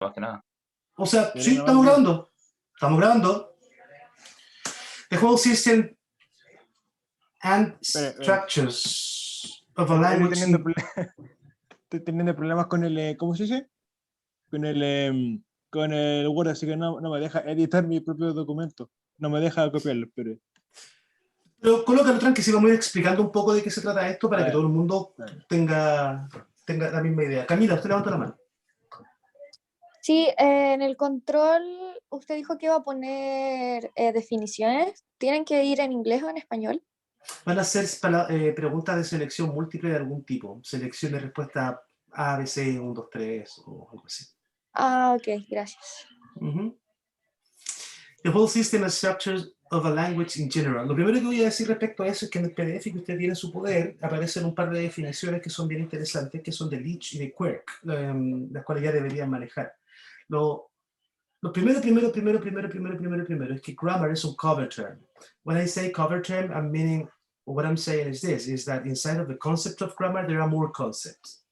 más que nada. O sea, Pero sí, no estamos vale. grabando. Estamos grabando. The whole system and structures of a Estoy language. estoy teniendo problemas con el, ¿cómo se dice? Con el Word, así que no me deja editar mi propio documento. No me deja copiarlo, pero... Pero colócalo tranqui, si vamos a ir explicando un poco de qué se trata esto para que todo el mundo Vale. tenga la misma idea. Camila, usted levanta la mano. Sí, en el control usted dijo que iba a poner definiciones. ¿Tienen que ir en inglés o en español? Van a ser preguntas de selección múltiple de algún tipo. Selección de respuesta A, B, C, 1, 2, 3 o algo así. Ah, ok, gracias. The whole system and structures of a language in general. Lo primero que voy a decir respecto a eso es que en el PDF que usted tiene en su poder aparecen un par de definiciones que son bien interesantes, que son de Leach y de Quirk, las cuales ya deberían manejar. Lo primero es que grammar is a cover term. When I say cover term, I'm meaning, what I'm saying is this, is that inside of the concept of grammar, there are more concepts.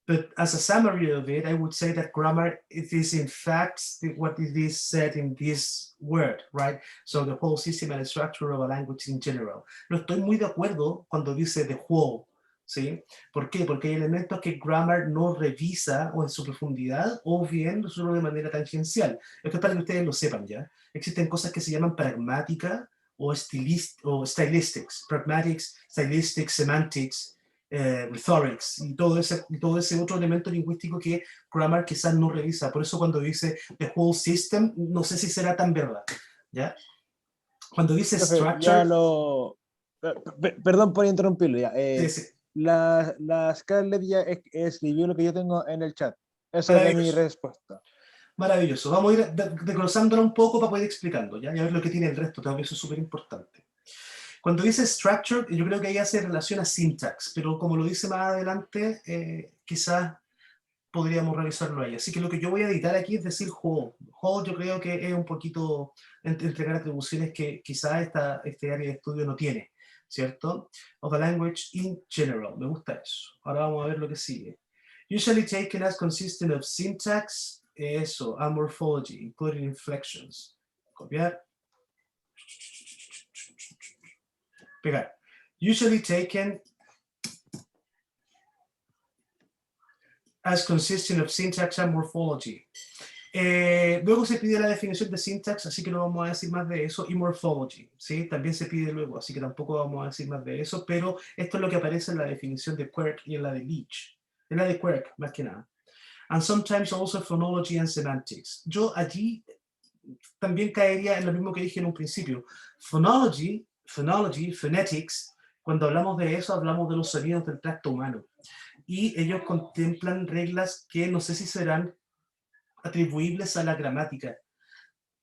But as a summary of it, I would say that grammar, it is in fact what it is said in this word, right? So the whole system and structure of a language in general. No estoy muy de acuerdo cuando dice the whole, ¿sí? ¿Por qué? Porque hay elementos que grammar no revisa o en su profundidad o bien solo de manera tangencial. Esto es para que ustedes lo sepan ya. Existen cosas que se llaman pragmática o stylistics, pragmatics, stylistics, semantics, rhetorics y todo ese otro elemento lingüístico que grammar quizás no revisa. Por eso cuando dice the whole system, no sé si será tan verdad, ¿ya? Cuando dice structure... Ya perdón por interrumpirlo, ya. Sí. La Scarlett ya escribió lo que yo tengo en el chat. Esa es mi respuesta. Maravilloso. Vamos a ir desglosándola un poco para poder ir explicando, ¿ya? Y a ver lo que tiene el resto, creo que eso es súper importante. Cuando dice structure, yo creo que ahí hace relación a syntax, pero como lo dice más adelante, quizás podríamos revisarlo ahí. Así que lo que yo voy a editar aquí es decir whole. Whole yo creo que es un poquito entregar atribuciones que quizás este área de estudio no tiene, ¿cierto? Of a language in general. Me gusta eso. Ahora vamos a ver lo que sigue. Usually taken as consistent of syntax, eso, and morphology, including inflections. Copiar. Pegar. Usually taken as consistent of syntax and morphology. Luego se pide la definición de syntax, así que no vamos a decir más de eso, y morphology, ¿sí? También se pide luego, así que tampoco vamos a decir más de eso, pero esto es lo que aparece en la definición de Quirk y en la de Leach. En la de Quirk, más que nada. And sometimes also phonology and semantics. Yo allí también caería en lo mismo que dije en un principio. Phonology, phonetics, cuando hablamos de eso, hablamos de los sonidos del tracto humano. Y ellos contemplan reglas que no sé si serán atribuibles a la gramática.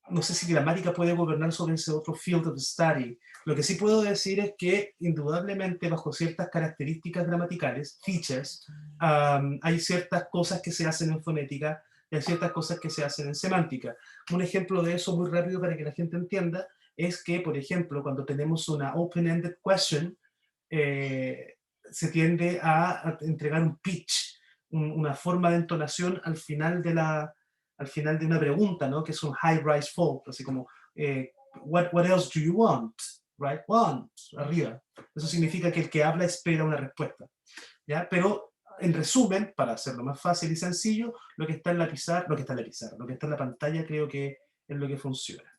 No sé si gramática puede gobernar sobre ese otro field of study. Lo que sí puedo decir es que, indudablemente, bajo ciertas características gramaticales, features, hay ciertas cosas que se hacen en fonética y hay ciertas cosas que se hacen en semántica. Un ejemplo de eso muy rápido para que la gente entienda es que, por ejemplo, cuando tenemos una open-ended question, se tiende a entregar un pitch, una forma de entonación al final de una pregunta, ¿no? Que es un high-rise fault, así como, what else do you want? Right? Want, arriba. Eso significa que el que habla espera una respuesta, ¿ya? Pero, en resumen, para hacerlo más fácil y sencillo, lo que está en la pizarra, lo que está en la pantalla creo que es lo que funciona.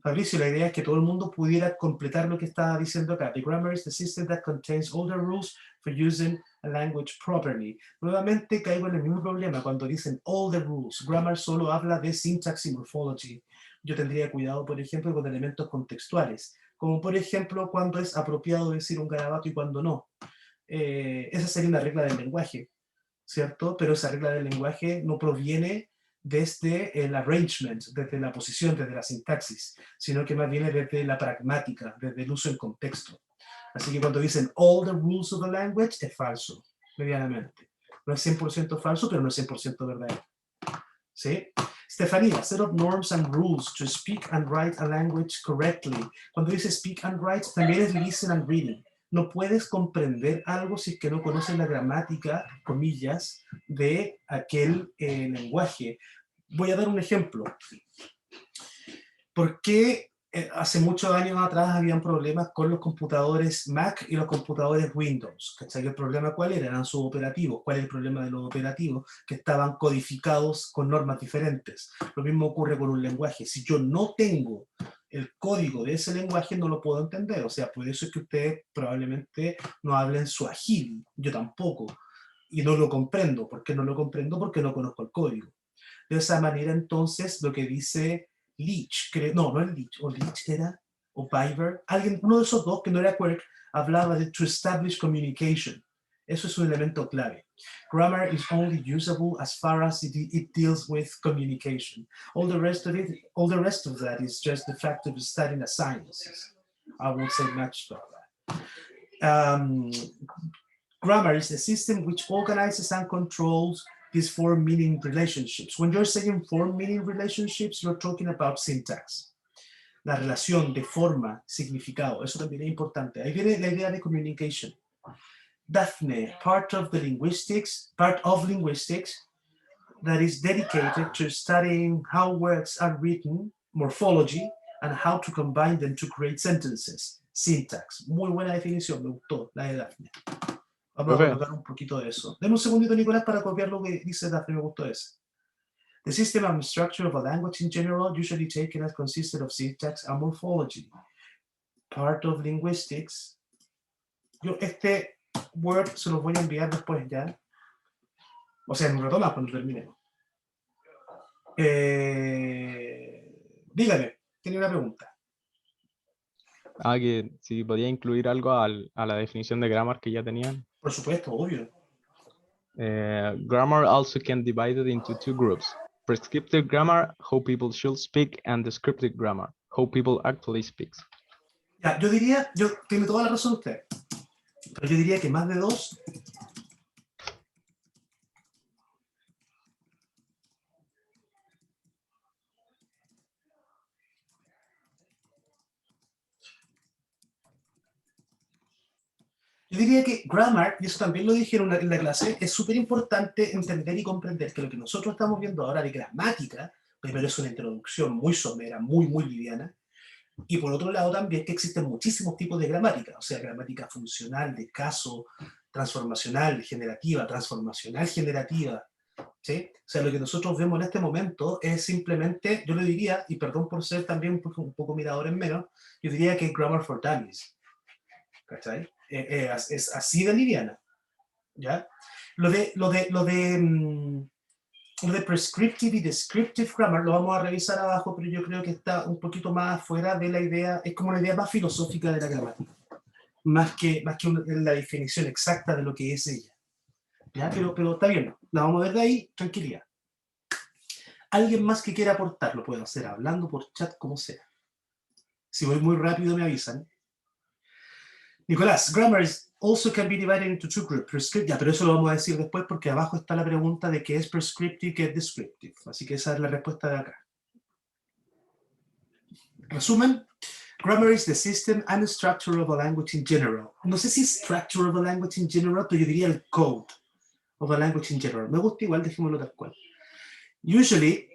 Fabricio, la idea es que todo el mundo pudiera completar lo que estaba diciendo acá. The grammar is the system that contains all the rules for using a language properly. Nuevamente caigo en el mismo problema cuando dicen all the rules. Grammar solo habla de syntax y morphology. Yo tendría cuidado, por ejemplo, con elementos contextuales, como por ejemplo cuando es apropiado decir un garabato y cuando no. Esa sería una regla del lenguaje, ¿cierto? Pero esa regla del lenguaje no proviene desde el arrangement, desde la posición, desde la sintaxis, sino que más viene desde la pragmática, desde el uso en contexto. Así que cuando dicen all the rules of the language, es falso, medianamente. No es 100% falso, pero no es 100% verdadero. ¿Sí? Estefanía, set up norms and rules to speak and write a language correctly. Cuando dice speak and write, también es listen and reading. No puedes comprender algo si es que no conoces la gramática, comillas, de aquel lenguaje. Voy a dar un ejemplo. ¿Por qué hace muchos años atrás habían problemas con los computadores Mac y los computadores Windows? ¿Cachai? ¿El problema cuál era? Eran sus operativos. ¿Cuál es el problema de los operativos? Que estaban codificados con normas diferentes. Lo mismo ocurre con un lenguaje. Si yo no tengo el código de ese lenguaje, no lo puedo entender. O sea, por eso es que ustedes probablemente no hablen suajili. Yo tampoco. Y no lo comprendo. ¿Por qué no lo comprendo? Porque no conozco el código. De esa manera, entonces, lo que dice Leach, no es Leach, o Leach era, o Piver, alguien, uno de esos dos, que no era Quirk, hablaba de to establish communication. Eso es un elemento clave. Grammar is only usable as far as it deals with communication. All the rest of that is just the fact of studying a science. I won't say much about that. Grammar is a system which organizes and controls these form-meaning relationships. When you're saying form-meaning relationships, you're talking about syntax. La relación de forma, significado, eso también es importante. Ahí viene la idea de communication. Daphne, part of linguistics that is dedicated to studying how words are written, morphology, and how to combine them to create sentences. Syntax. Muy buena definición, me gustó, la de Daphne. Vamos a colocar un poquito de eso. Deme un segundito, Nicolás, para copiar lo que dice Daphne, me gustó ese. The system and structure of a language in general, usually taken as consisted of syntax and morphology. Part of linguistics. Yo este Word se los voy a enviar después ya. O sea, en un rato más cuando terminemos. Dígame, tiene una pregunta. Que si podía incluir algo a la definición de grammar que ya tenían. Por supuesto, obvio. Grammar also can be divided into two groups. Prescriptive grammar, how people should speak, and descriptive grammar, how people actually speak. Ya, yo diría, tiene toda la razón usted, pero yo diría que más de dos. Yo diría que grammar, y eso también lo dije en la clase, es súper importante entender y comprender que lo que nosotros estamos viendo ahora de gramática, primero es una introducción muy somera, muy liviana, y por otro lado también que existen muchísimos tipos de gramática, o sea, gramática funcional, de caso, transformacional, generativa, ¿sí? O sea, lo que nosotros vemos en este momento es simplemente, yo le diría, y perdón por ser también un poco mirador en menos, yo diría que es grammar for dummies. ¿Cachai? Es así de liviana, ¿ya? Lo de prescriptive y descriptive grammar lo vamos a revisar abajo, pero yo creo que está un poquito más fuera de la idea, es como una idea más filosófica de la gramática, más que la definición exacta de lo que es ella, ¿ya? Pero está bien, la vamos a ver de ahí, tranquilidad. ¿Alguien más que quiera aportar? Lo puedo hacer hablando por chat, como sea. Si voy muy rápido me avisan. Nicolás, grammar also can be divided into two groups. Ya, pero eso lo vamos a decir después porque abajo está la pregunta de qué es prescriptive y qué es descriptive. Así que esa es la respuesta de acá. Resumen, grammar is the system and structure of a language in general. No sé si structure of a language in general, pero yo diría el code of a language in general. Me gusta igual, dejémoslo tal cual. Usually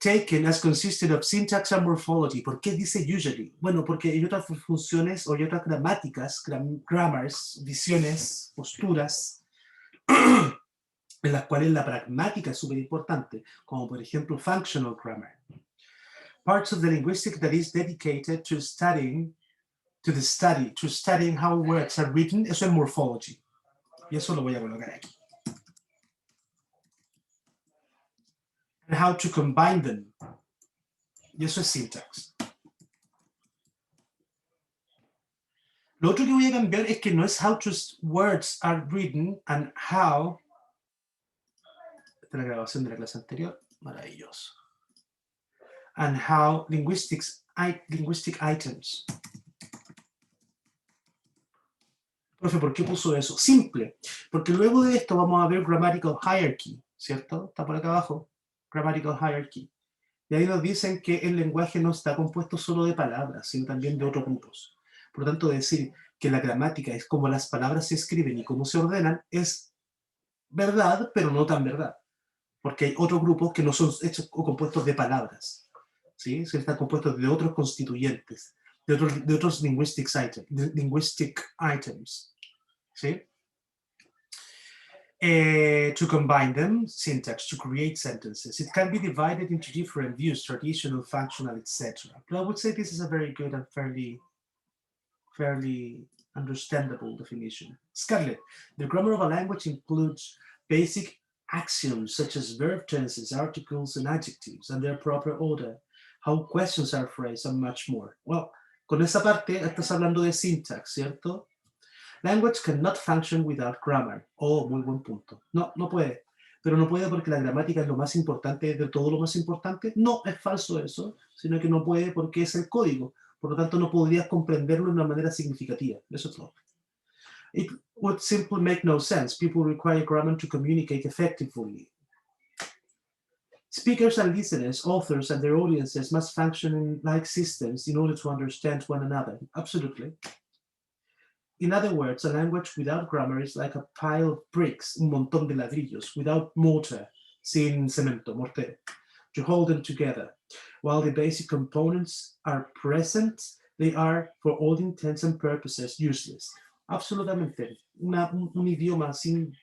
taken as consisted of syntax and morphology. ¿Por qué dice usually? Bueno, porque hay otras funciones o hay otras gramáticas, grammars, visiones, posturas, en las cuales la pragmática es súper importante, como por ejemplo functional grammar. Parts of the linguistic that is dedicated to studying how words are written, eso es morphology. Y eso lo voy a colocar aquí. And how to combine them. Y eso es syntax. Lo otro que voy a cambiar es que no es how words are written and how. Esta es la grabación de la clase anterior. Maravilloso. And how linguistic items. Profe, ¿por qué puso eso? Simple. Porque luego de esto vamos a ver grammatical hierarchy, ¿cierto? Está por acá abajo. Grammatical hierarchy. Y ahí nos dicen que el lenguaje no está compuesto solo de palabras, sino también de otros grupos. Por lo tanto, decir que la gramática es como las palabras se escriben y cómo se ordenan, es verdad, pero no tan verdad. Porque hay otros grupos que no son hechos o compuestos de palabras, ¿sí? Están compuestos de otros constituyentes, de otros linguistic items, ¿sí? To combine them, syntax, to create sentences. It can be divided into different views, traditional, functional, etc. But I would say this is a very good and fairly understandable definition. Scarlett, the grammar of a language includes basic axioms such as verb tenses, articles, and adjectives, and their proper order, how questions are phrased, and much more. Well, con esa parte estás hablando de syntax, ¿cierto? Language cannot function without grammar. Oh, muy buen punto. No, no puede. Pero no puede porque la gramática es lo más importante de todo lo más importante. No, es falso eso, sino que no puede porque es el código. Por lo tanto, no podrías comprenderlo de una manera significativa. Eso es todo. It would simply make no sense. People require grammar to communicate effectively. Speakers and listeners, authors and their audiences must function in like systems in order to understand one another. Absolutely. In other words, a language without grammar is like a pile of bricks, un montón de ladrillos, without mortar, sin cemento, mortero, to hold them together. While the basic components are present, they are, for all intents and purposes, useless. Absolutamente. Un idioma sin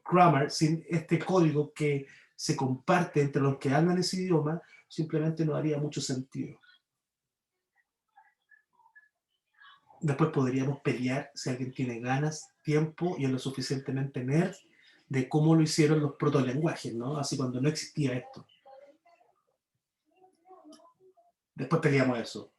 grammar, sin este código que se comparte entre los que hablan ese idioma, simplemente no haría mucho sentido. Después podríamos pelear, si alguien tiene ganas, tiempo y es lo suficientemente nerd, de cómo lo hicieron los protolenguajes, ¿no? Así cuando no existía esto. Después peleamos eso.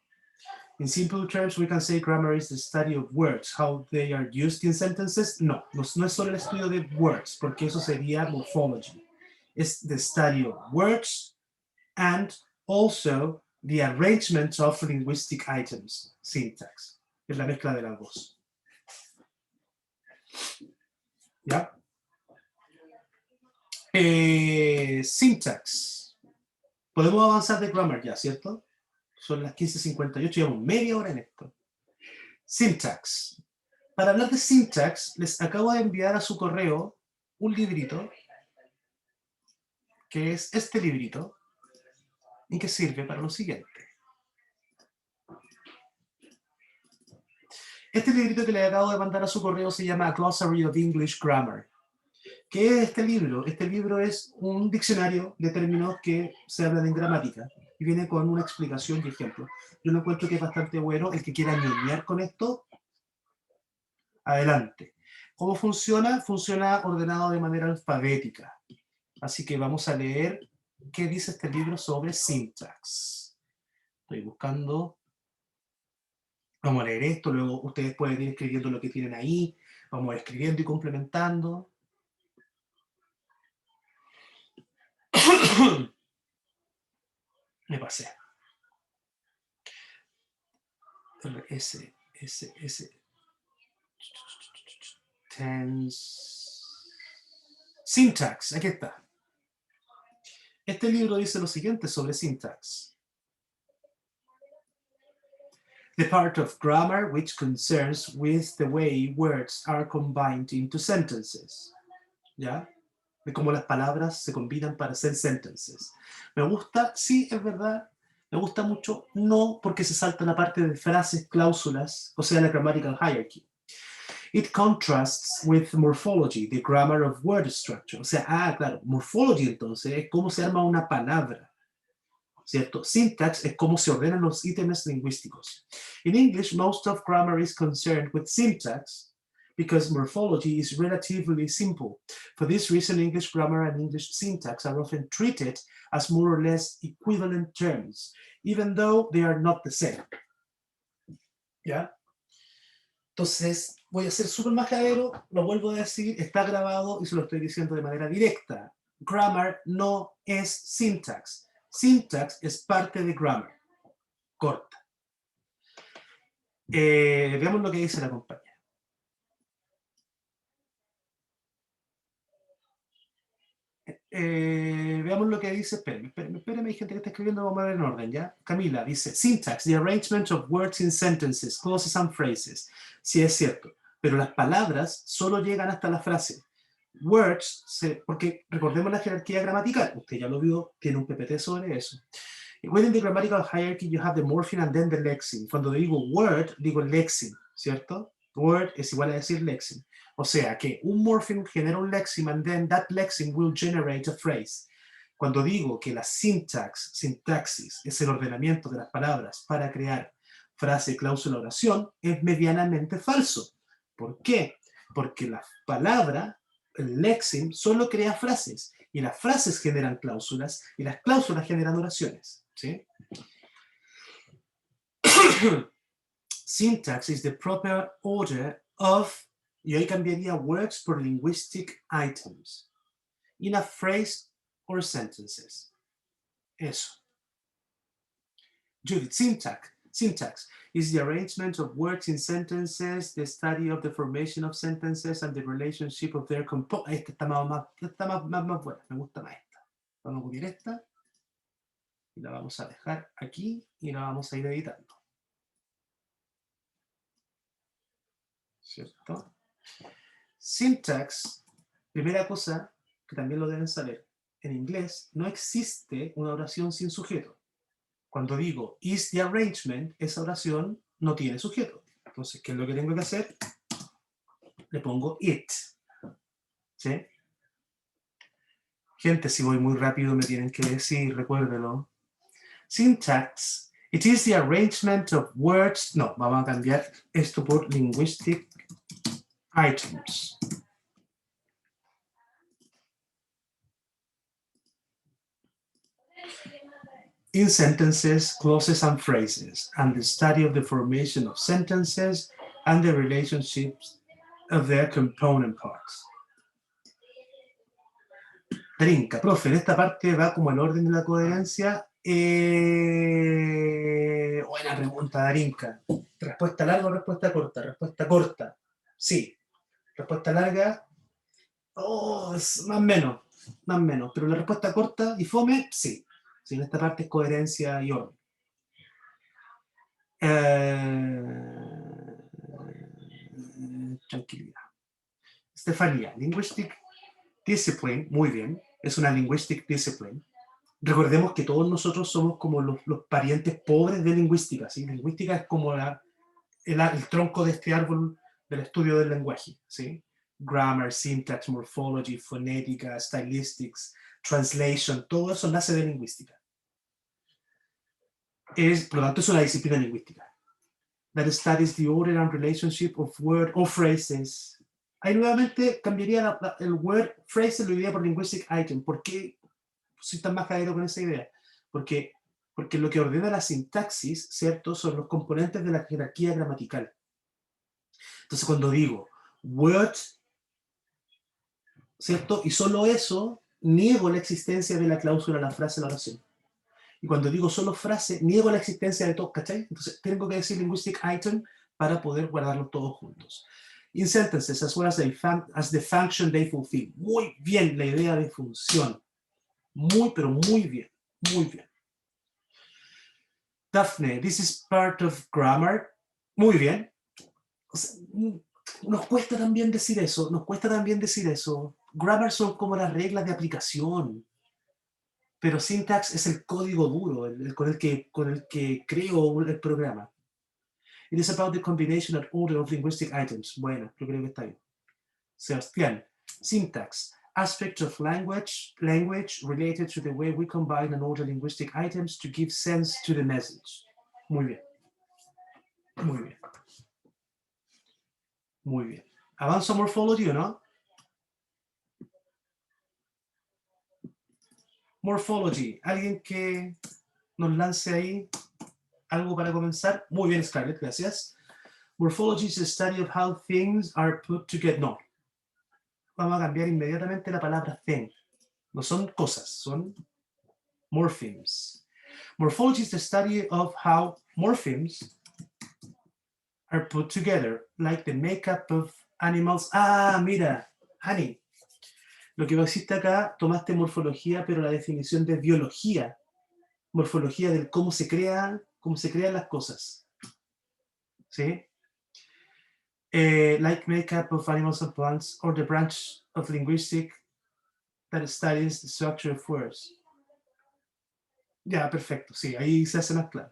In simple terms, we can say grammar is the study of words, how they are used in sentences. No, no es solo el estudio de words, porque eso sería morphology. It's the study of words and also the arrangement of linguistic items, syntax. Es la mezcla de las dos. ¿Ya? Syntax. Podemos avanzar de grammar ya, ¿cierto? Son las 15:58, llevamos media hora en esto. Syntax. Para hablar de syntax, les acabo de enviar a su correo un librito, que es este librito, y que sirve para lo siguiente. Este librito que le acabo de mandar a su correo se llama A Glossary of English Grammar. ¿Qué es este libro? Este libro es un diccionario de términos que se hablan en gramática y viene con una explicación y ejemplo. Yo lo encuentro que es bastante bueno. El que quiera ñoñar con esto, adelante. ¿Cómo funciona? Funciona ordenado de manera alfabética. Así que vamos a leer qué dice este libro sobre syntax. Estoy buscando. Vamos a leer esto, luego ustedes pueden ir escribiendo lo que tienen ahí. Vamos escribiendo y complementando. Me pasé. Syntax, aquí está. Este libro dice lo siguiente sobre syntax. The part of grammar which concerns with the way words are combined into sentences. ¿Ya? De cómo las palabras se combinan para hacer sentences. Me gusta, sí, es verdad. Me gusta mucho, no, porque se salta la parte de frases, cláusulas, o sea, la grammatical hierarchy. It contrasts with morphology, the grammar of word structure. O sea, claro, morphology entonces es cómo se arma una palabra, ¿cierto? Syntax es cómo se ordenan los ítems lingüísticos. In English, most of grammar is concerned with syntax because morphology is relatively simple. For this reason, English grammar and English syntax are often treated as more or less equivalent terms, even though they are not the same. ¿Ya? Entonces, voy a ser súper majadero, lo vuelvo a decir, está grabado y se lo estoy diciendo de manera directa. Grammar no es syntax. Syntax es parte de grammar. Corta. Veamos lo que dice la compañera. veamos lo que dice, espérenme, hay gente que está escribiendo, vamos a ver en orden, ¿ya? Camila dice, syntax, the arrangement of words in sentences, clauses and phrases. Sí, es cierto, pero las palabras solo llegan hasta la frase. Words, porque recordemos la jerarquía gramatical, usted ya lo vio, tiene un PPT sobre eso. Within the grammatical hierarchy you have the morpheme and then the lexeme. Cuando digo word, digo lexeme, ¿cierto? Word es igual a decir lexeme. O sea que un morpheme genera un lexeme and then that lexeme will generate a phrase. Cuando digo que la sintaxis es el ordenamiento de las palabras para crear frase, cláusula, oración, es medianamente falso. ¿Por qué? Porque la palabra, el lexeme, solo crea frases y las frases generan cláusulas y las cláusulas generan oraciones. ¿Sí? Syntax is the proper order of, y hoy cambiaría words por linguistic items, in a phrase or sentences. Eso. Judith, syntax is the arrangement of words in sentences, the study of the formation of sentences and the relationship of their components. Esta está más buena, me gusta más esta. Vamos a copiar esta y la vamos a dejar aquí y la vamos a ir editando. ¿Cierto? Syntax, primera cosa que también lo deben saber, en inglés no existe una oración sin sujeto. Cuando digo is the arrangement, esa oración no tiene sujeto. Entonces, ¿qué es lo que tengo que hacer? Le pongo it. ¿Sí? Gente, si voy muy rápido me tienen que decir, recuérdelo. Syntax, it is the arrangement of words. No, vamos a cambiar esto por linguistic items. In sentences, clauses, and phrases, and the study of the formation of sentences and the relationships of their component parts. Darinka, profe, en esta parte va como el orden de la coherencia. Buena pregunta, Darinka. ¿Respuesta larga o respuesta corta? Respuesta corta. Sí. Respuesta larga. Es más o menos. Pero la respuesta corta y fome, sí. Sí, en esta parte es coherencia y orden. Tranquilidad. Estefanía, linguistic discipline, muy bien. Es una linguistic discipline. Recordemos que todos nosotros somos como los parientes pobres de lingüística. ¿Sí? Lingüística es como el tronco de este árbol del estudio del lenguaje. ¿Sí? Grammar, syntax, morphology, fonética, stylistics, translation, todo eso nace de lingüística. Por lo tanto, es una disciplina lingüística. That studies the order and relationship of word or phrases. Ahí nuevamente cambiaría el word, phrase, lo diría por linguistic item. ¿Por qué soy tan majadero con esa idea? Porque lo que ordena la sintaxis, ¿cierto? Son los componentes de la jerarquía gramatical. Entonces, cuando digo word, ¿cierto? Y solo eso, niego la existencia de la cláusula, la frase, la oración. Y cuando digo solo frase, niego la existencia de todo, ¿cachai? Entonces, tengo que decir linguistic item para poder guardarlos todos juntos. In sentences, as well as the function they fulfill. Muy bien la idea de función. Muy, pero muy bien. Muy bien. Daphne, this is part of grammar. Muy bien. O sea, nos cuesta también decir eso. Grammar son como las reglas de aplicación. Pero syntax es el código duro, con el que creo el programa. It is about the combination and order of linguistic items. Bueno, yo creo que está bien. Sebastián, syntax, aspect of language related to the way we combine and order linguistic items to give sense to the message. Muy bien. Muy bien. Muy bien. ¿Avanza morphology o no? Morphology. ¿Alguien que nos lance ahí algo para comenzar? Muy bien, Scarlett, gracias. Morphology is the study of how things are put together. No. Vamos a cambiar inmediatamente la palabra thing. No son cosas, son morphemes. Morphology is the study of how morphemes are put together, like the makeup of animals. Ah, mira, Honey. Lo que hiciste acá, tomaste morfología, pero la definición de biología, morfología del cómo se crean las cosas. ¿Sí? Like makeup of animals and plants, or the branch of linguistics that studies the structure of words. Ya, perfecto, sí, ahí se hace más claro.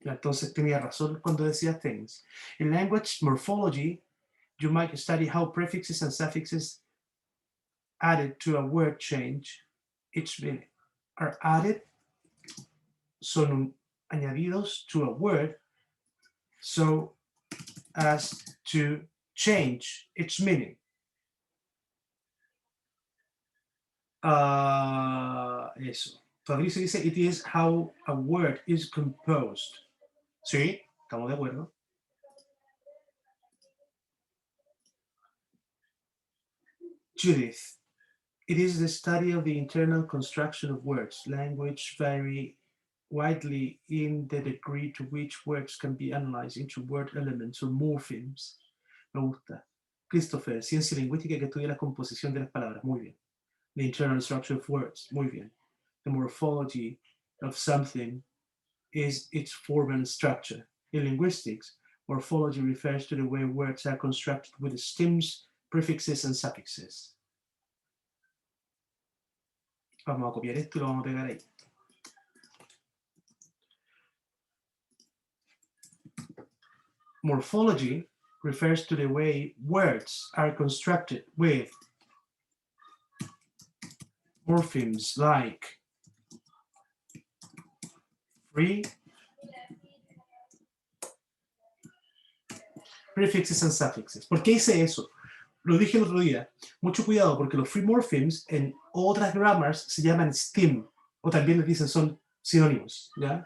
Entonces tenía razón cuando decía things. In language morphology, you might study how prefixes and suffixes added to a word change each minute. Are added, son añadidos to a word so as to change its meaning. Eso. Fabricio dice, it is how a word is composed. Sí, estamos de acuerdo. Judith, it is the study of the internal construction of words. Language vary widely in the degree to which words can be analyzed into word elements or morphemes. Me gusta. Christopher, ciencia lingüística que estudia la composición de las palabras. Muy bien. The internal structure of words. Muy bien. The morphology of something is its form and structure. In linguistics, morphology refers to the way words are constructed with stems, prefixes, and suffixes. Vamos a copiar esto y lo vamos a pegar ahí. Morphology refers to the way words are constructed with morphemes like free, prefixes and suffixes. ¿Por qué hice eso? Lo dije el otro día. Mucho cuidado porque los free morphemes en otras grammars se llaman stem o también les dicen son sinónimos. ¿Ya?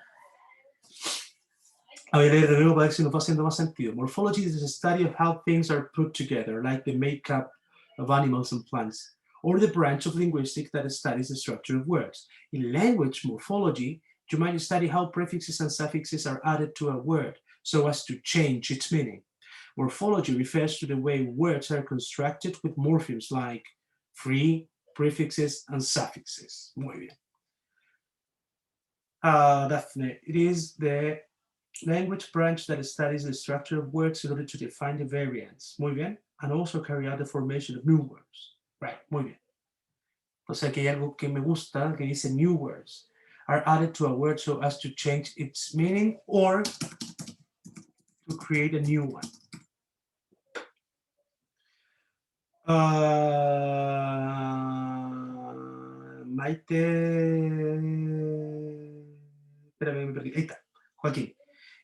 A ver, de nuevo para ver si nos va haciendo más sentido. Morphology is the study of how things are put together, like the makeup of animals and plants, or the branch of linguistics that studies the structure of words. In language morphology, you might study how prefixes and suffixes are added to a word so as to change its meaning. Morphology refers to the way words are constructed with morphemes like free, prefixes, and suffixes. Muy bien. Daphne, it is the language branch that studies the structure of words in order to define the variants. Muy bien. And also carry out the formation of new words. Right, muy bien. O sea que hay algo que me gusta que dice new words are added to a word so as to change its meaning or to create a new one. Maite. Espérame, me perdí. Ahí está. Joaquín.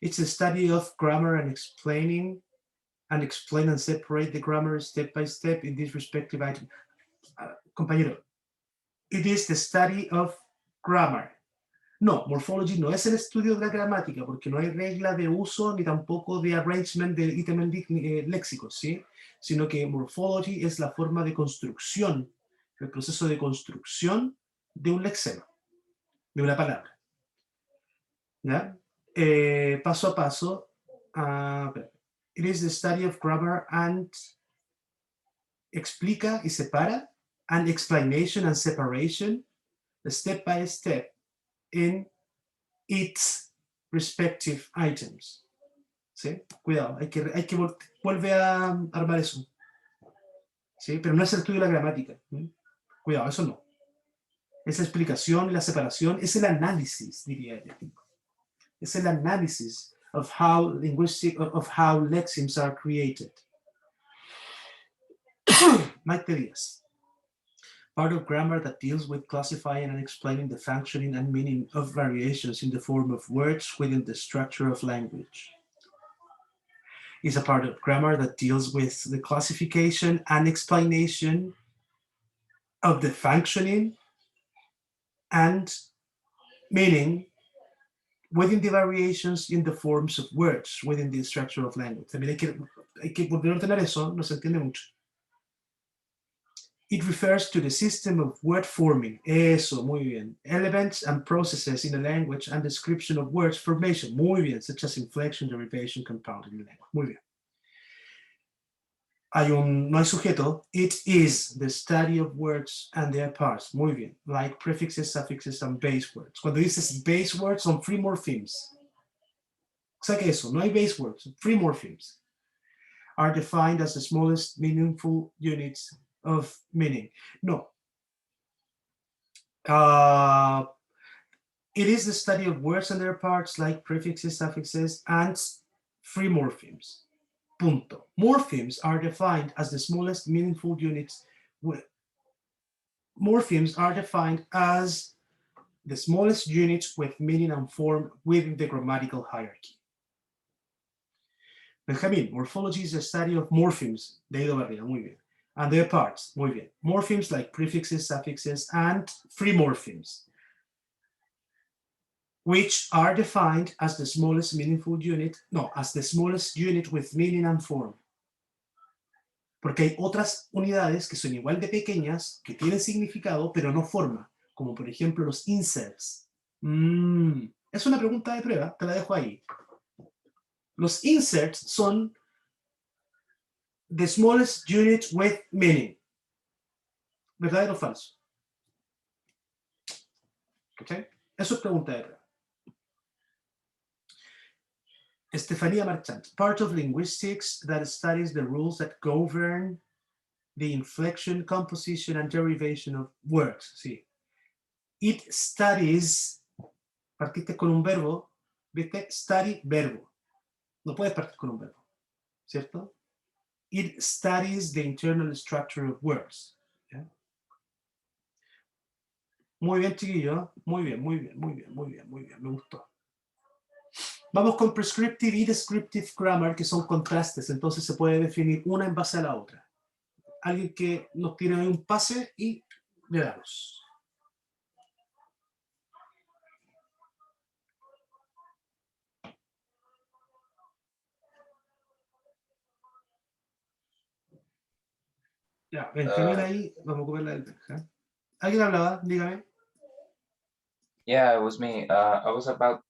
It's a study of grammar and explain and separate the grammar step by step in this respective item. Compañero, it is the study of grammar. No, morphology no es el estudio de la gramática, porque no hay regla de uso ni tampoco de arrangement de ítem léxicos, ¿sí? Sino que morphology es la forma de construcción, el proceso de construcción de un lexema, de una palabra. ¿Ya? Paso a paso, it is the study of grammar and explica y separa, and explanation and separation, step by step, in its respective items. ¿Sí? Cuidado, hay que volver a armar eso. ¿Sí? Pero no es el estudio de la gramática. ¿Sí? Cuidado, eso no. Es la explicación, la separación, es el análisis, diría yo. Es el análisis of how lexemes are created. Maite Díaz. Part of grammar that deals with classifying and explaining the functioning and meaning of variations in the form of words within the structure of language. Is a part of grammar that deals with the classification and explanation of the functioning and meaning within the variations in the forms of words within the structure of language. También hay que volver a ordenar eso, no se entiende mucho. It refers to the system of word forming. Eso, muy bien. Elements and processes in a language and description of words formation. Muy bien, such as inflection, derivation, compounding in language. Muy bien. no hay sujeto. It is the study of words and their parts. Muy bien. Like prefixes, suffixes, and base words. Cuando dices base words son free morphemes. Saque eso, no hay base words, free morphemes are defined as the smallest meaningful units of meaning. No. It is the study of words and their parts like prefixes, suffixes, and free morphemes. Punto. Morphemes are defined as the smallest meaningful units. Morphemes are defined as the smallest units with meaning and form within the grammatical hierarchy. Benjamin, morphology is the study of morphemes, de Ido Barriga, muy bien, and their parts, muy bien. Morphemes like prefixes, suffixes, and free morphemes, which are defined as the smallest meaningful unit, no, as the smallest unit with meaning and form. Porque hay otras unidades que son igual de pequeñas, que tienen significado, pero no forma, como por ejemplo los inserts. Es una pregunta de prueba, te la dejo ahí. Los inserts son the smallest unit with meaning. ¿Verdadero o falso? ¿Okay? Eso es pregunta de prueba. Estefanía Marchant, part of linguistics that studies the rules that govern the inflection, composition, and derivation of words. Sí. It studies, partiste con un verbo, ¿viste? Study, verbo. No puedes partir con un verbo, ¿cierto? It studies the internal structure of words. ¿Ya? Muy bien, chiquillo. Muy bien, muy bien, muy bien, muy bien, muy bien. Me gustó. Vamos con prescriptive y descriptive grammar, que son contrastes. Entonces se puede definir una en base a la otra. Alguien que nos tire un pase y le damos. Ya, Benjamín ahí, vamos a comer la del Benja. ¿Alguien hablaba? Dígame. Yeah, it was me. I was about.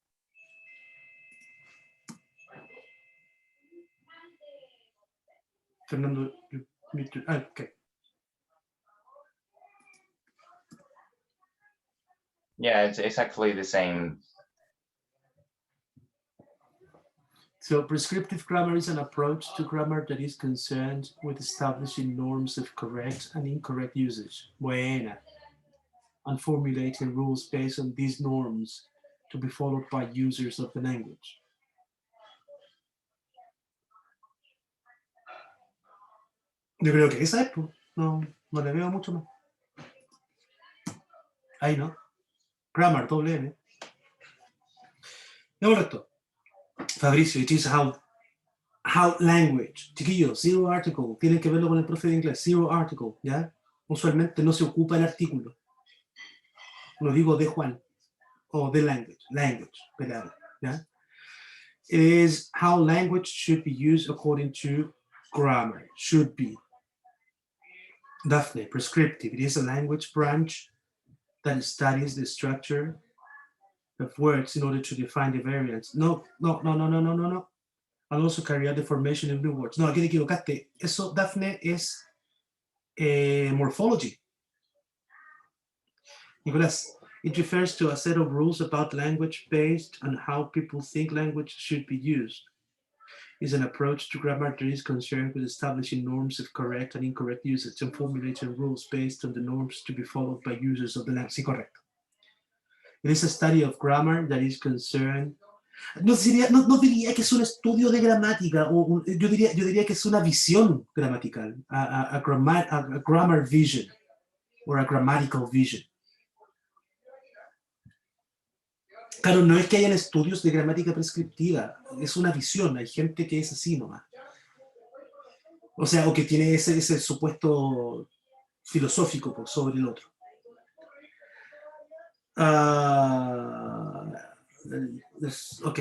Fernando, okay. Yeah, it's actually the same. So prescriptive grammar is an approach to grammar that is concerned with establishing norms of correct and incorrect usage. Buena. And formulating rules based on these norms to be followed by users of the language. Yo creo que esa es, pues. No le veo mucho más. Ahí no. Grammar, doble N. Veamos esto. Fabricio, it is how language. Chiquillos, zero article. Tienen que verlo con el profe de inglés. Zero article, ¿ya? Usualmente no se ocupa el artículo. No digo de Juan. O de language. Language, pelado, ¿ya? It is how language should be used according to grammar. Should be. Daphne, prescriptive. It is a language branch that studies the structure of words in order to define the variants. No. And also carry out the formation of new words. No, aquí te equivocaste. Eso, Daphne, es morphology. Nicolás, it refers to a set of rules about language based on how people think language should be used. Is an approach to grammar that is concerned with establishing norms of correct and incorrect usage and formulating rules based on the norms to be followed by users of the language. Sí, correcto. It is a study of grammar that is concerned. No diría que es un estudio de gramática, yo diría que es una visión gramatical, a grammar vision, or a grammatical vision. Claro, no es que hayan estudios de gramática prescriptiva, es una visión, hay gente que es así nomás. O sea, o que tiene ese supuesto filosófico por sobre el otro. Ok.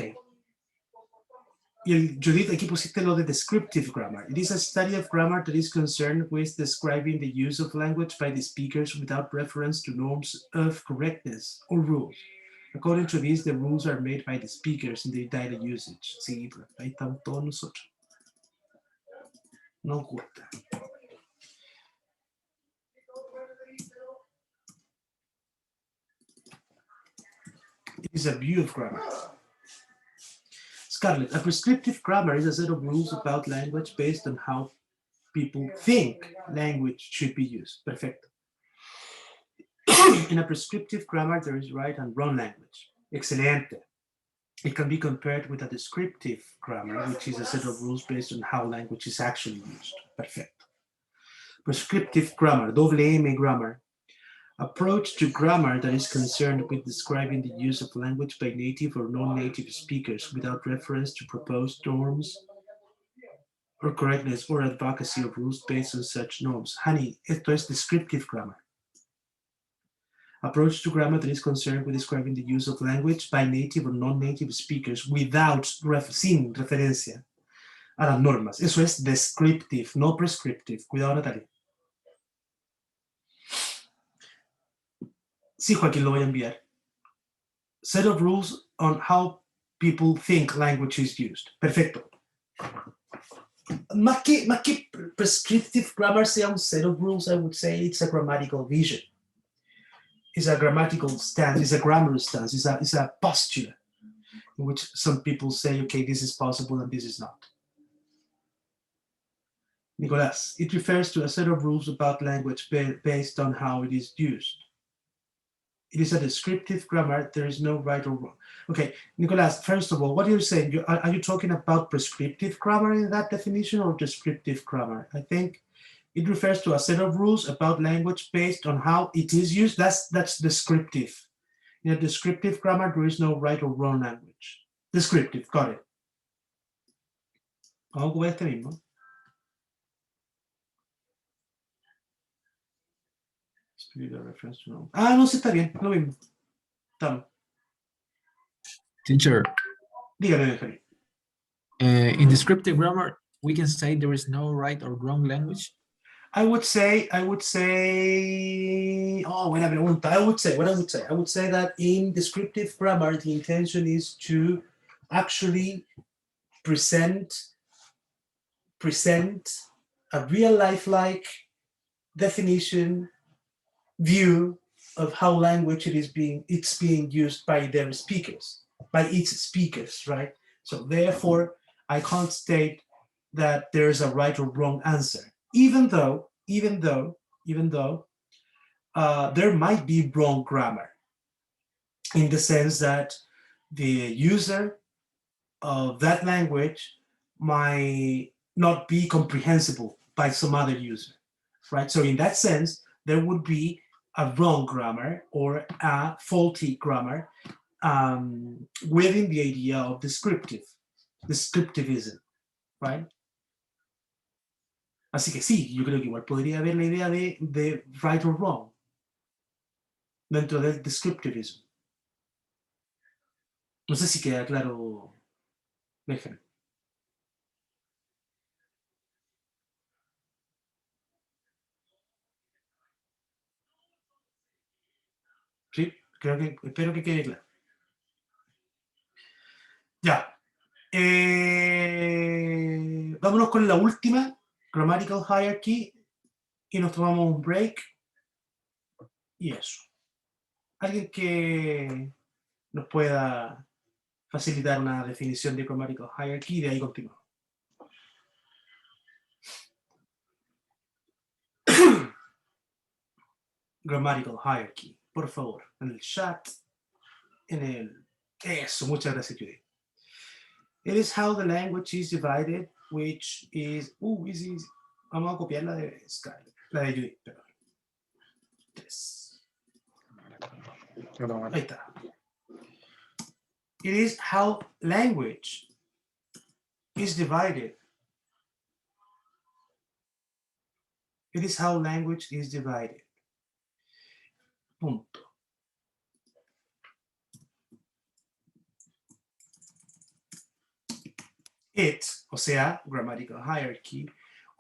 Y el Judith, aquí pusiste lo de descriptive grammar. It is a study of grammar that is concerned with describing the use of language by the speakers without reference to norms of correctness or rules. According to this, the rules are made by the speakers in their daily usage. Sí, ahí estamos todos nosotros. Nos gusta. It is a view of grammar. Scarlett, a prescriptive grammar is a set of rules about language based on how people think language should be used. Perfecto. In a prescriptive grammar, there is right and wrong language. Excelente. It can be compared with a descriptive grammar, which is a set of rules based on how language is actually used. Perfecto. Prescriptive grammar, double M grammar. Approach to grammar that is concerned with describing the use of language by native or non-native speakers without reference to proposed norms or correctness or advocacy of rules based on such norms. Honey, esto es descriptive grammar. Approach to grammar that is concerned with describing the use of language by native or non-native speakers without sin referencia a las normas. Eso es descriptive, no prescriptive. Cuidado, Natalia. Sí, Joaquín, lo voy a enviar. Set of rules on how people think language is used. Perfecto. Más que prescriptive grammar sea un set of rules, I would say it's a grammatical vision. It's a grammatical stance, it's a grammar stance, it's a posture in which some people say, okay, this is possible and this is not. Nicolás, it refers to a set of rules about language based on how it is used. It is a descriptive grammar, there is no right or wrong. Okay, Nicolás, first of all, what are you saying? Are you talking about prescriptive grammar in that definition or descriptive grammar? I think it refers to a set of rules about language based on how it is used. That's descriptive. In a descriptive grammar, there is no right or wrong language. Descriptive, got it. Vamos con este mismo. Ah, no, sí, está bien, lo mismo. Estamos. Teacher, Dígame, Benjamín. in descriptive grammar, we can say there is no right or wrong language. I would say, oh, buena pregunta. I would say that in descriptive grammar, the intention is to actually present a real life-like definition, view of how language it's being used by their speakers, by its speakers, right? So therefore, I can't state that there is a right or wrong answer. Even though there might be wrong grammar in the sense that the user of that language might not be comprehensible by some other user, right? So in that sense, there would be a wrong grammar or a faulty grammar within the idea of descriptivism, right? Así que sí, yo creo que igual podría haber la idea de right or wrong dentro del descriptivism. No sé si queda claro, Benjamin. Sí, espero que quede claro. Ya. Vámonos con la última. Grammatical hierarchy, y nos tomamos un break, y eso. Alguien que nos pueda facilitar una definición de grammatical hierarchy, y de ahí continuamos. Grammatical hierarchy, por favor, en el chat, eso, muchas gracias, Judy. It is how the language is divided, which is, easy. Vamos a copiar la de Scarlett, la de Judy, perdón. Ahí está. It is how language is divided. It is how language is divided. Punto. It, o sea, grammatical hierarchy,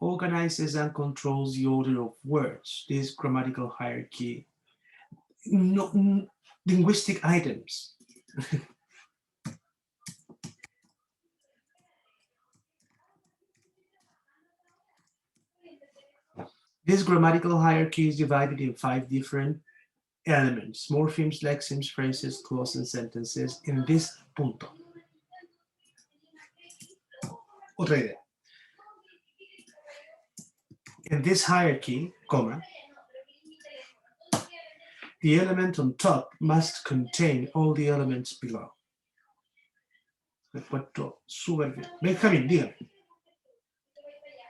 organizes and controls the order of words. This grammatical hierarchy, linguistic items. This grammatical hierarchy is divided in 5 different elements: morphemes, lexemes, phrases, clauses, and sentences. In this punto. Otra idea. In this hierarchy, comma, the element on top must contain all the elements below. Me encuentro súper bien. Benjamín, dígame.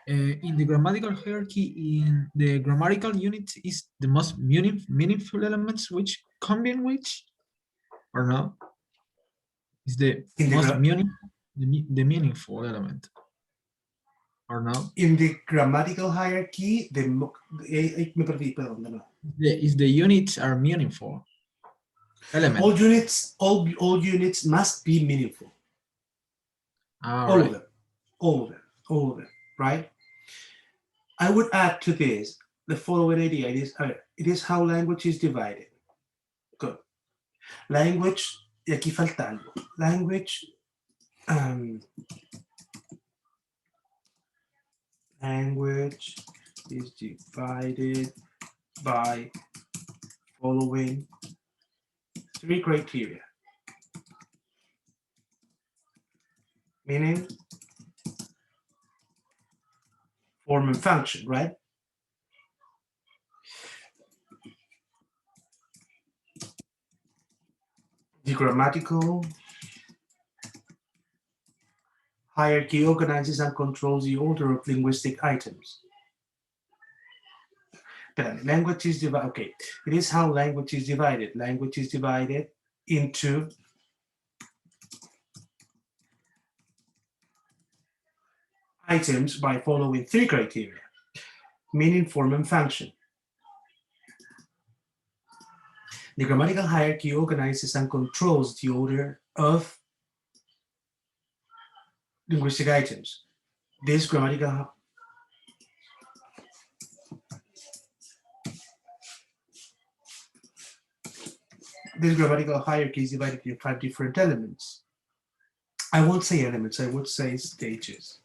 In the grammatical hierarchy, in the grammatical unit is the most meaningful elements which combine which, or no? Is the In the most gra- the meaningful element, or no? In the grammatical hierarchy, me perdí, perdón, de nuevo. Is the units are meaningful element. All units must be meaningful. All Right. of them, all of them, right? I would add to this the following idea. It is how language is divided. Good. Language, y aquí falta algo. Language, language is divided by following 3 criteria. Meaning, form and function, right? The grammatical hierarchy organizes and controls the order of linguistic items. But language is divided. Okay, it is how language is divided. Language is divided into items by following 3 criteria: meaning, form, and function. The grammatical hierarchy organizes and controls the order of linguistic items. This grammatical hierarchy is divided into 5 different elements. I won't say elements, I would say stages.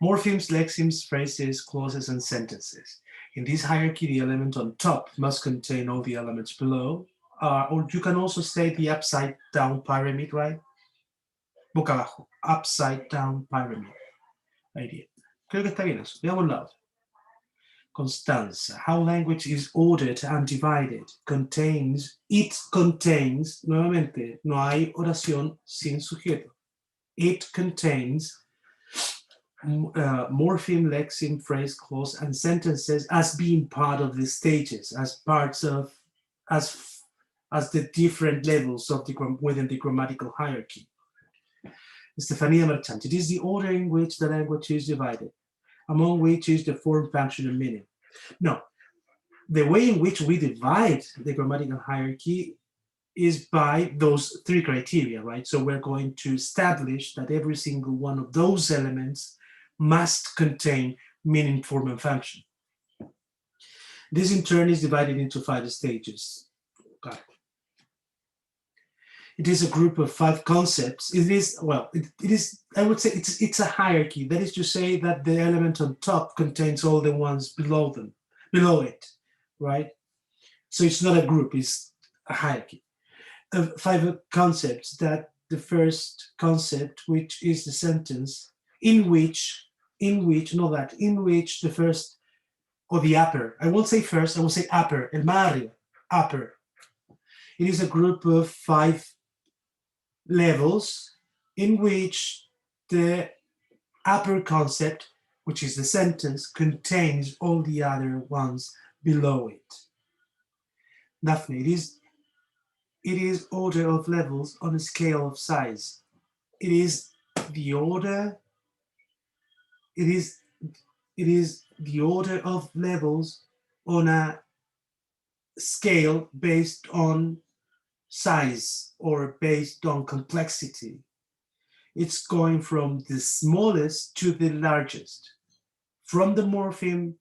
Morphemes, lexemes, phrases, clauses, and sentences. In this hierarchy, the element on top must contain all the elements below, or you can also say the upside down pyramid, right? Boca abajo, upside down pyramid. Idea. Creo que está bien eso. Veamos un lado. Constanza, how language is ordered and divided, it contains, nuevamente, no hay oración sin sujeto. It contains morpheme, lexeme, phrase, clause, and sentences as being part of the stages, as parts of, as the different levels of within the grammatical hierarchy. Estefania Marchant, it is the order in which the language is divided, among which is the form, function, and meaning. No, the way in which we divide the grammatical hierarchy is by those 3 criteria, right? So we're going to establish that every single one of those elements must contain meaning, form, and function. This in turn is divided into 5 stages. Got it. It is a group of 5 concepts. It is, well, it is, I would say it's a hierarchy. That is to say that the element on top contains all the ones below it, right? So it's not a group, it's a hierarchy. 5 concepts. That the first concept, which is the sentence, in which the first, or the upper, I won't say first, I will say upper, el más arriba, upper. It is a group of 5 levels in which the upper concept, which is the sentence, contains all the other ones below it. Daphne, it is order of levels on a scale of size. It is the order of levels on a scale based on size or based on complexity. It's going from the smallest to the largest, from the morpheme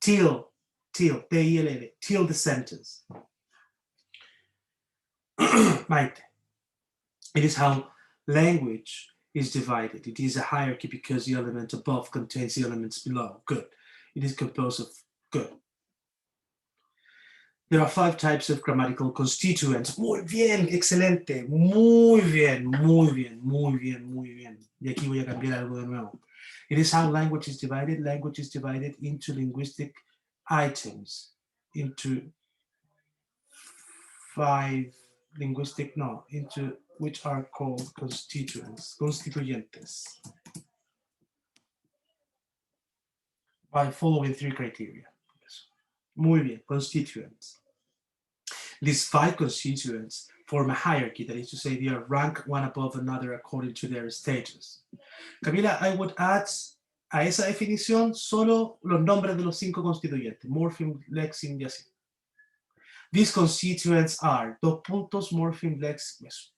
till the sentence. Maite, it is how language is divided. It is a hierarchy because the element above contains the elements below. Good. It is composed of good. There are 5 types of grammatical constituents. Muy bien, excelente. Muy bien, muy bien, muy bien, muy bien. Y aquí voy a cambiar algo de nuevo. It is how language is divided. Language is divided into linguistic items, into 5 linguistic, no, into which are called constituents, constituyentes, by following 3 criteria. Muy bien, constituents. These 5 constituents form a hierarchy, that is to say, they are ranked one above another according to their status. Camila, I would add a esa definición solo los nombres de los 5 constituyentes, morpheme, lexeme y así. These constituents are, dos puntos, morpheme, lex, eso.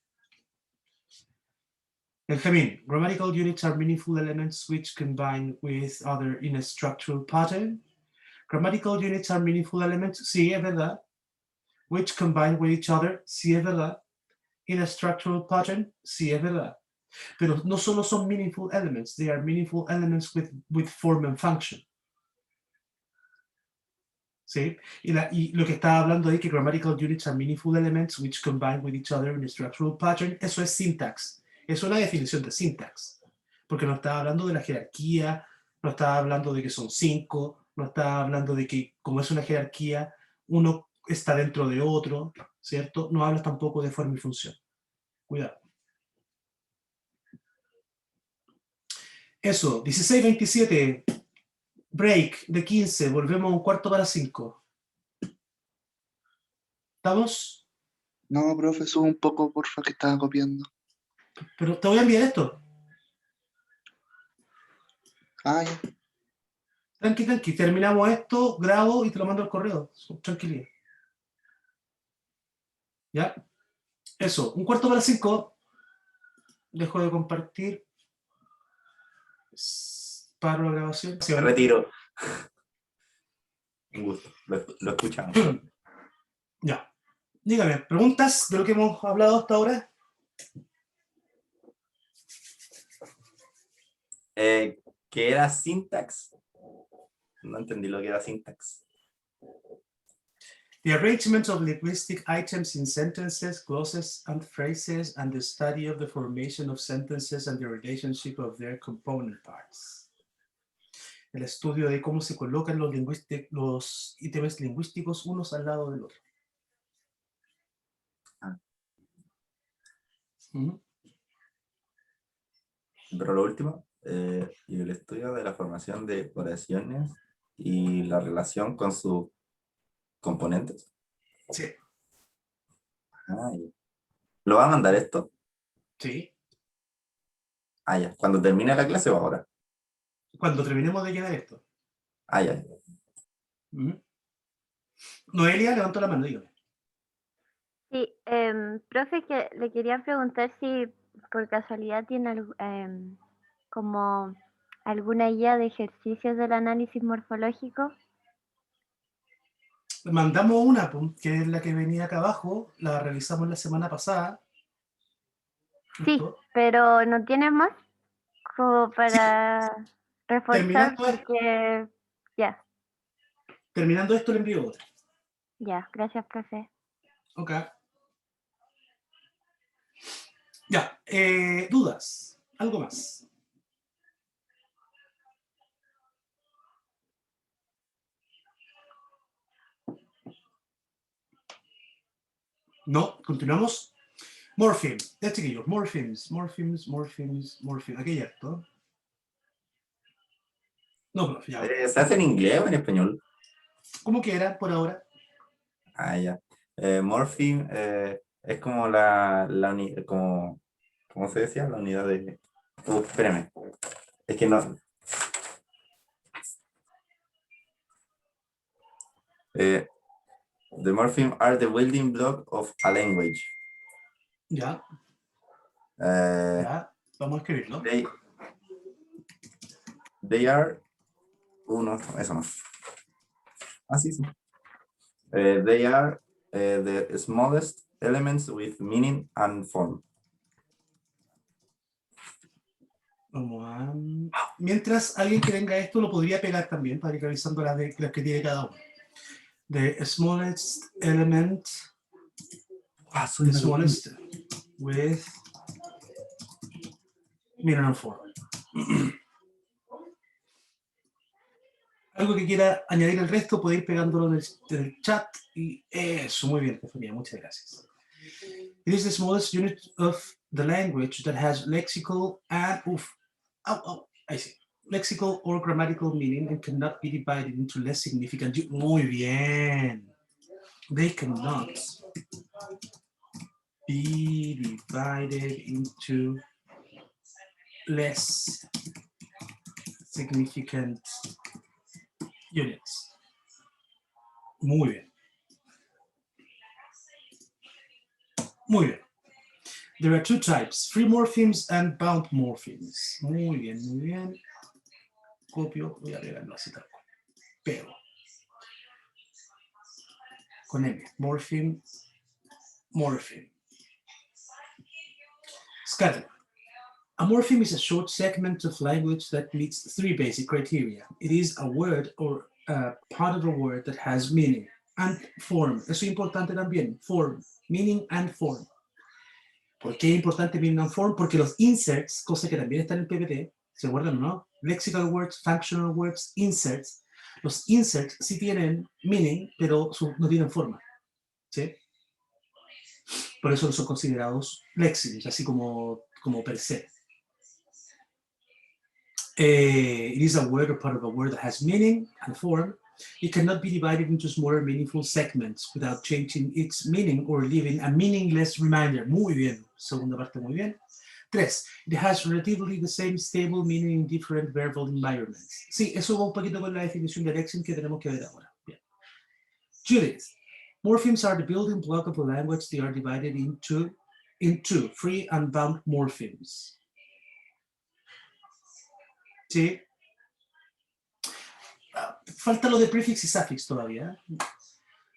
Benjamin, grammatical units are meaningful elements which combine with other in a structural pattern. Grammatical units are meaningful elements, sí, es verdad. Which combine with each other, sí, es verdad. In a structural pattern, sí, es verdad. Pero no solo son meaningful elements, they are meaningful elements with form and function. ¿Sí? Y lo que estaba hablando ahí, que grammatical units are meaningful elements which combine with each other in a structural pattern, eso es syntax. Es una definición de syntax. Porque no estaba hablando de la jerarquía, no estaba hablando de que son 5, no estaba hablando de que, como es una jerarquía, uno está dentro de otro, ¿cierto? No habla tampoco de forma y función. Cuidado. Eso, 16:27. Break de 15, volvemos a 4:45. ¿Estamos? No, profe, sube un poco, porfa, que estaba copiando. Pero te voy a enviar esto. Ah, ya. Tranqui, tranqui. Terminamos esto, grabo y te lo mando al correo. Tranquilidad. ¿Ya? Eso, 4:45. Dejo de compartir. Paro la grabación. Me retiro. Un gusto, lo escuchamos. Ya. Dígame, ¿preguntas de lo que hemos hablado hasta ahora? ¿Qué era syntax? No entendí lo que era syntax. The arrangement of linguistic items in sentences, clauses, and phrases, and the study of the formation of sentences and the relationship of their component parts. El estudio de cómo se colocan los ítems lingüísticos unos al lado del otro. Pero lo último, y el estudio de la formación de oraciones y la relación con sus componentes. Sí. Ah, ya. ¿Lo va a mandar esto? Sí. Ah, ya. ¿Cuando termine la clase o ahora? Cuando terminemos de llenar esto. Ah, ya. Noelia levantó la mano, dígame. Sí, profe, que le quería preguntar si por casualidad tiene como alguna guía de ejercicios del análisis morfológico. Mandamos una, que es la que venía acá abajo, la realizamos la semana pasada. Sí, pero ¿no tiene más? Como para reforzar, Terminando porque ya. Terminando esto le envío otra. Ya, gracias, profe. Ok. Ya, dudas, algo más. No, continuamos. Morpheme, ya chiquillos, morphemes. Aquí ya esto. No, profe, ya. ¿Se hace en inglés o en español? Como quiera, por ahora. Ah, ya. Morpheme es como como, ¿cómo se decía? La unidad de... espérame. Es que no... the morpheme are the building block of a language. Ya. Ya, vamos a escribirlo. They are... no, eso no. Ah, sí, sí. They are the smallest elements with meaning and form. Vamos a... Mientras alguien que tenga esto lo podría pegar también para ir revisando las que tiene cada uno. The smallest element, the smallest with minimum form. Algo que quiera añadir al resto puede ir pegándolo en el chat y eso, muy bien, Estefanía, muchas gracias. It is the smallest unit of the language that has lexical and I see. Lexical or grammatical meaning and cannot be divided into less significant. Muy bien. They cannot be divided into less significant units. Muy bien. Muy bien. There are two types, free morphemes and bound morphemes. Muy bien, muy bien. Copio, voy a pegarlo así tal cual. Pego. Con M. Morpheme, morpheme. Scatter. A morpheme is a short segment of language that meets three basic criteria. It is a word or a part of a word that has meaning and form. Eso es importante también. Form, meaning and form. ¿Por qué es importante meaning and form? Porque los inserts, cosa que también está en el PPT, ¿se acuerdan o no? Lexical words, functional words, inserts. Los inserts sí tienen meaning, pero no tienen forma. ¿Sí? Por eso no son considerados léxicos, así como per se. It is a word or part of a word that has meaning and form. It cannot be divided into smaller meaningful segments without changing its meaning or leaving a meaningless reminder. Muy bien. Segunda parte, muy bien. 3. It has relatively the same stable meaning in different verbal environments. Sí, eso va un poquito con la definición de lexeme que tenemos que ver ahora. Bien. Judith. Morphemes are the building block of a language. They are divided into free and bound morphemes. Sí. Falta lo de prefix y suffix todavía.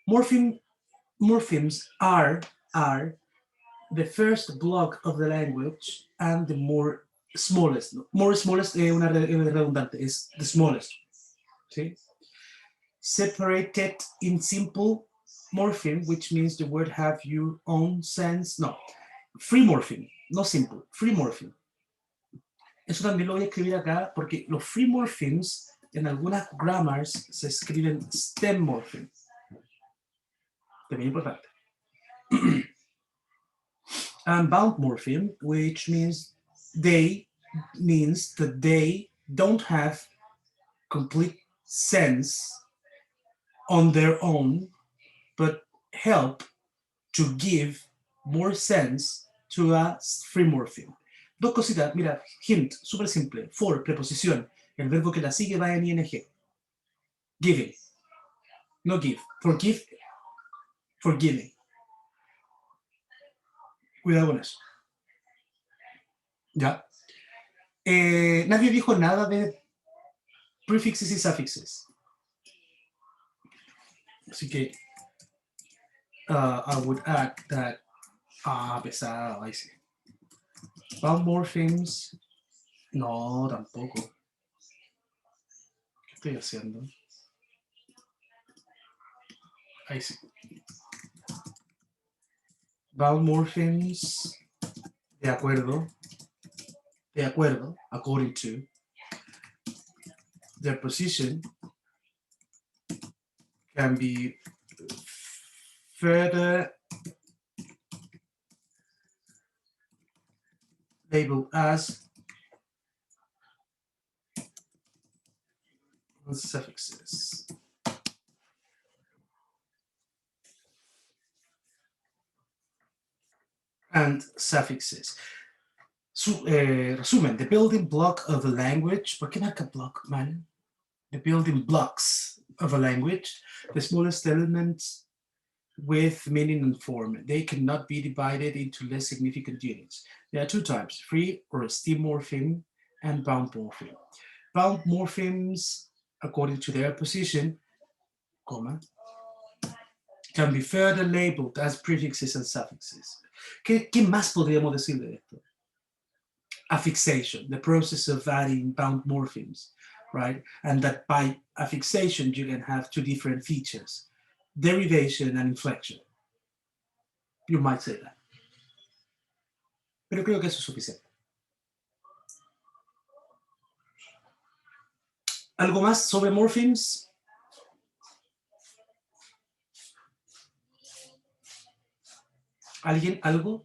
Morphemes are the first block of the language and the smallest. More smallest es una redundante, es the smallest. ¿Sí? Separated in simple morpheme, which means the word have your own sense. No, free morpheme, no simple, free morpheme. Eso también lo voy a escribir acá porque los free morphemes en algunas grammars se escriben stem morpheme. También importante. And bound morpheme, which means that they don't have complete sense on their own, but help to give more sense to a free morpheme. Dos cositas, mira, hint, súper simple. For, preposición. El verbo que la sigue va en ing. Giving. No give. Forgive. Forgiving. Cuidado con eso. ¿Ya? Nadie dijo nada de prefixes y suffixes. Así que I would add that. Pesado, ahí sí. Bound morphemes. No, tampoco. ¿Qué estoy haciendo? Ahí sí. Bound morphemes. De acuerdo. De acuerdo. According to. Their position can be further labeled as suffixes. And suffixes. Resumen, the building block of a language. ¿Por qué marca block, man? The building blocks of a language, the smallest elements with meaning and form. They cannot be divided into less significant units. There are two types, free or stem morpheme and bound morpheme. Bound morphemes, according to their position, comma, can be further labeled as prefixes and suffixes. ¿Qué más podríamos decir de esto? affixation, the process of adding bound morphemes, right? And that by affixation, you can have two different features, derivation and inflection. You might say that. Pero creo que eso es suficiente. ¿Algo más sobre morphemes? ¿Alguien? ¿Algo?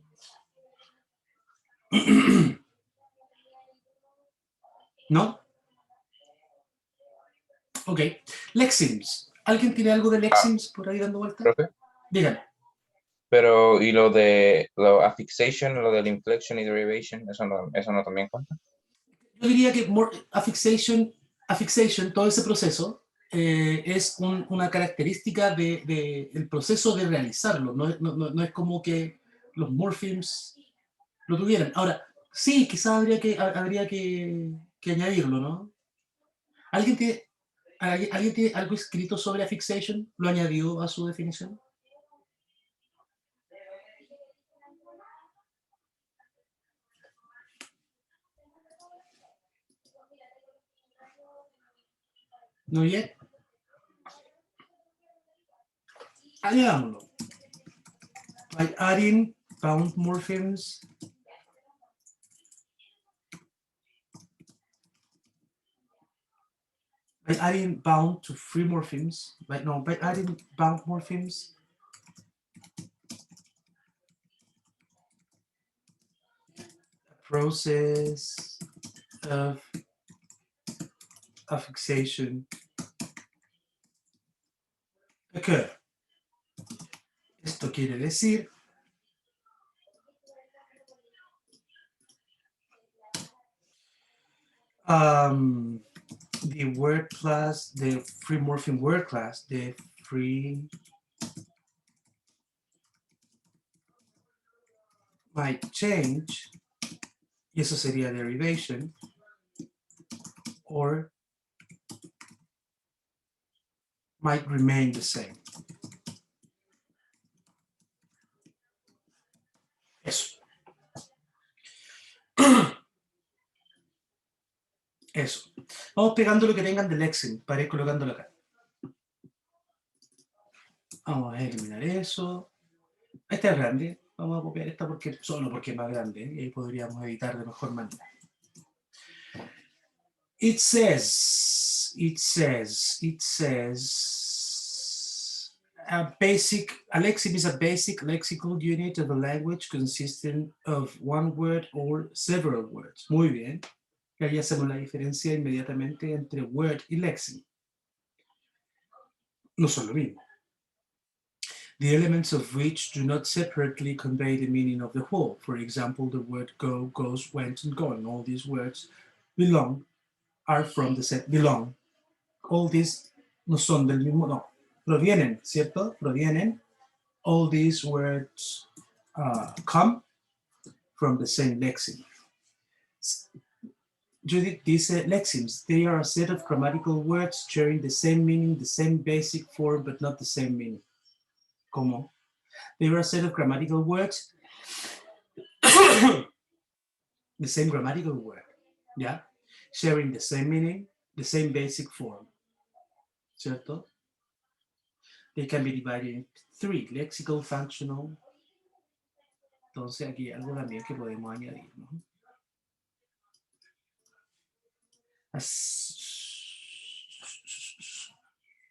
¿No? Ok. Lexemes. ¿Alguien tiene algo de lexemes por ahí dando vuelta? Profe, Díganme. pero y lo de lo affixation, lo del inflection y derivation, eso no también cuenta. Yo diría que affixation, todo ese proceso, es una característica del proceso de realizarlo. No es como que los morphemes lo tuvieran. Ahora, sí, quizás habría que añadirlo, ¿no? ¿Alguien tiene algo escrito sobre affixation? ¿Lo añadió a su definición? ¿No yet? Añadámoslo. By adding bound morphemes by adding bound to free morphemes, by adding bound morphemes, process of affixation occur. Esto quiere decir the word class, the free morpheme word class, the free might change, y eso sería derivation, or might remain the same. Eso. Eso. Vamos pegando lo que tengan de lexeme para ir colocándolo acá. Vamos a eliminar eso. Esta es grande. Vamos a copiar esta solo porque es más grande, y ahí podríamos editar de mejor manera. It says a lexeme is a basic lexical unit of a language consisting of one word or several words. Muy bien. Y ahí hacemos la diferencia inmediatamente entre word y lexeme. No son lo mismo. The elements of which do not separately convey the meaning of the whole. For example, the word go, goes, went, and gone. All these words are from the set belong. All these no son del mismo, no. Provienen, ¿cierto? Provienen. All these words come from the same lexeme. Judith dice, lexemes, they are a set of grammatical words sharing the same meaning, the same basic form, but not the same meaning. ¿Cómo? They are a set of grammatical words, the same grammatical word, yeah? Sharing the same meaning, the same basic form, ¿cierto? They can be divided into three, lexical, functional. Entonces aquí hay algo también que podemos añadir, ¿no?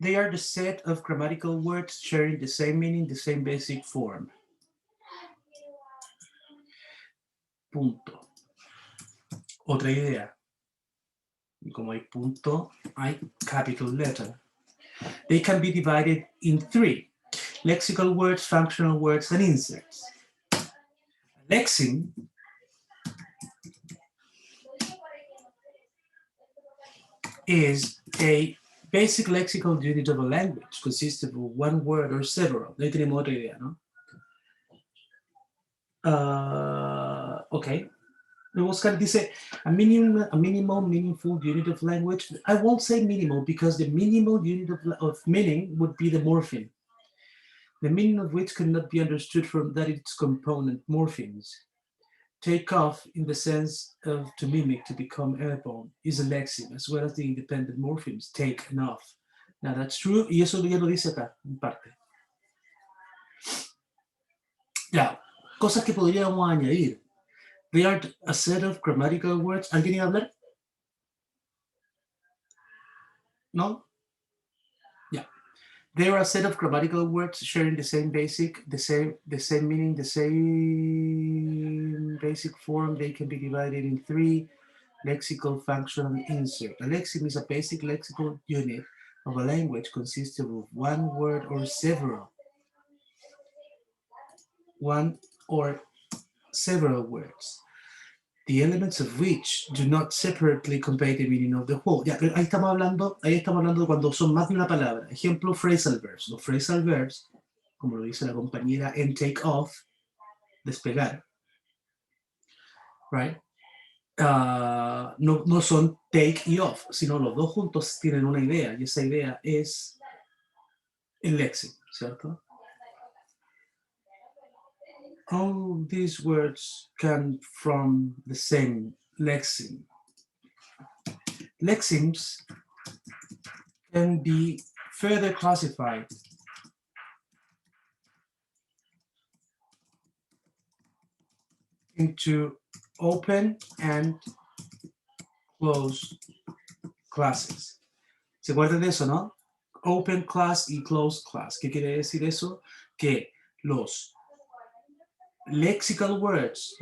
They are the set of grammatical words sharing the same meaning, the same basic form. Punto. Otra idea. Y como hay punto, hay capital letter. They can be divided in three, lexical words, functional words, and inserts. Lexeme is a basic lexical unit of a language consisting of one word or several. Ahí tenemos otra idea, ¿no? Okay. Oscar dice, a minimal meaningful unit of language. I won't say minimal because the minimal unit of meaning would be the morpheme, the meaning of which cannot be understood from that its component morphemes. take off in the sense of to mimic, to become airborne, is a lexeme, as well as the independent morphemes, take and off. Now that's true, y eso ya lo dice acá, en parte. Ya, cosas que podríamos añadir. They are a set of grammatical words. ¿Alguien iba a hablar? No? Yeah. They are a set of grammatical words sharing the same basic, the same meaning, the same basic form. They can be divided in 3: lexical, functional, and insert. A lexeme is a basic lexical unit of a language consisting of one word or several. One or several words, the elements of which do not separately convey the meaning of the whole. Ya, ahí estamos hablando de cuando son más de una palabra. Ejemplo, phrasal verbs. Los phrasal verbs, como lo dice la compañera en take off, despegar, right? No son take y off, sino los dos juntos tienen una idea, y esa idea es el léxico, ¿cierto? All these words come from the same lexeme. Lexemes can be further classified into open and closed classes. ¿Se acuerdan de eso, no? Open class y closed class. ¿Qué quiere decir eso? Que los lexical words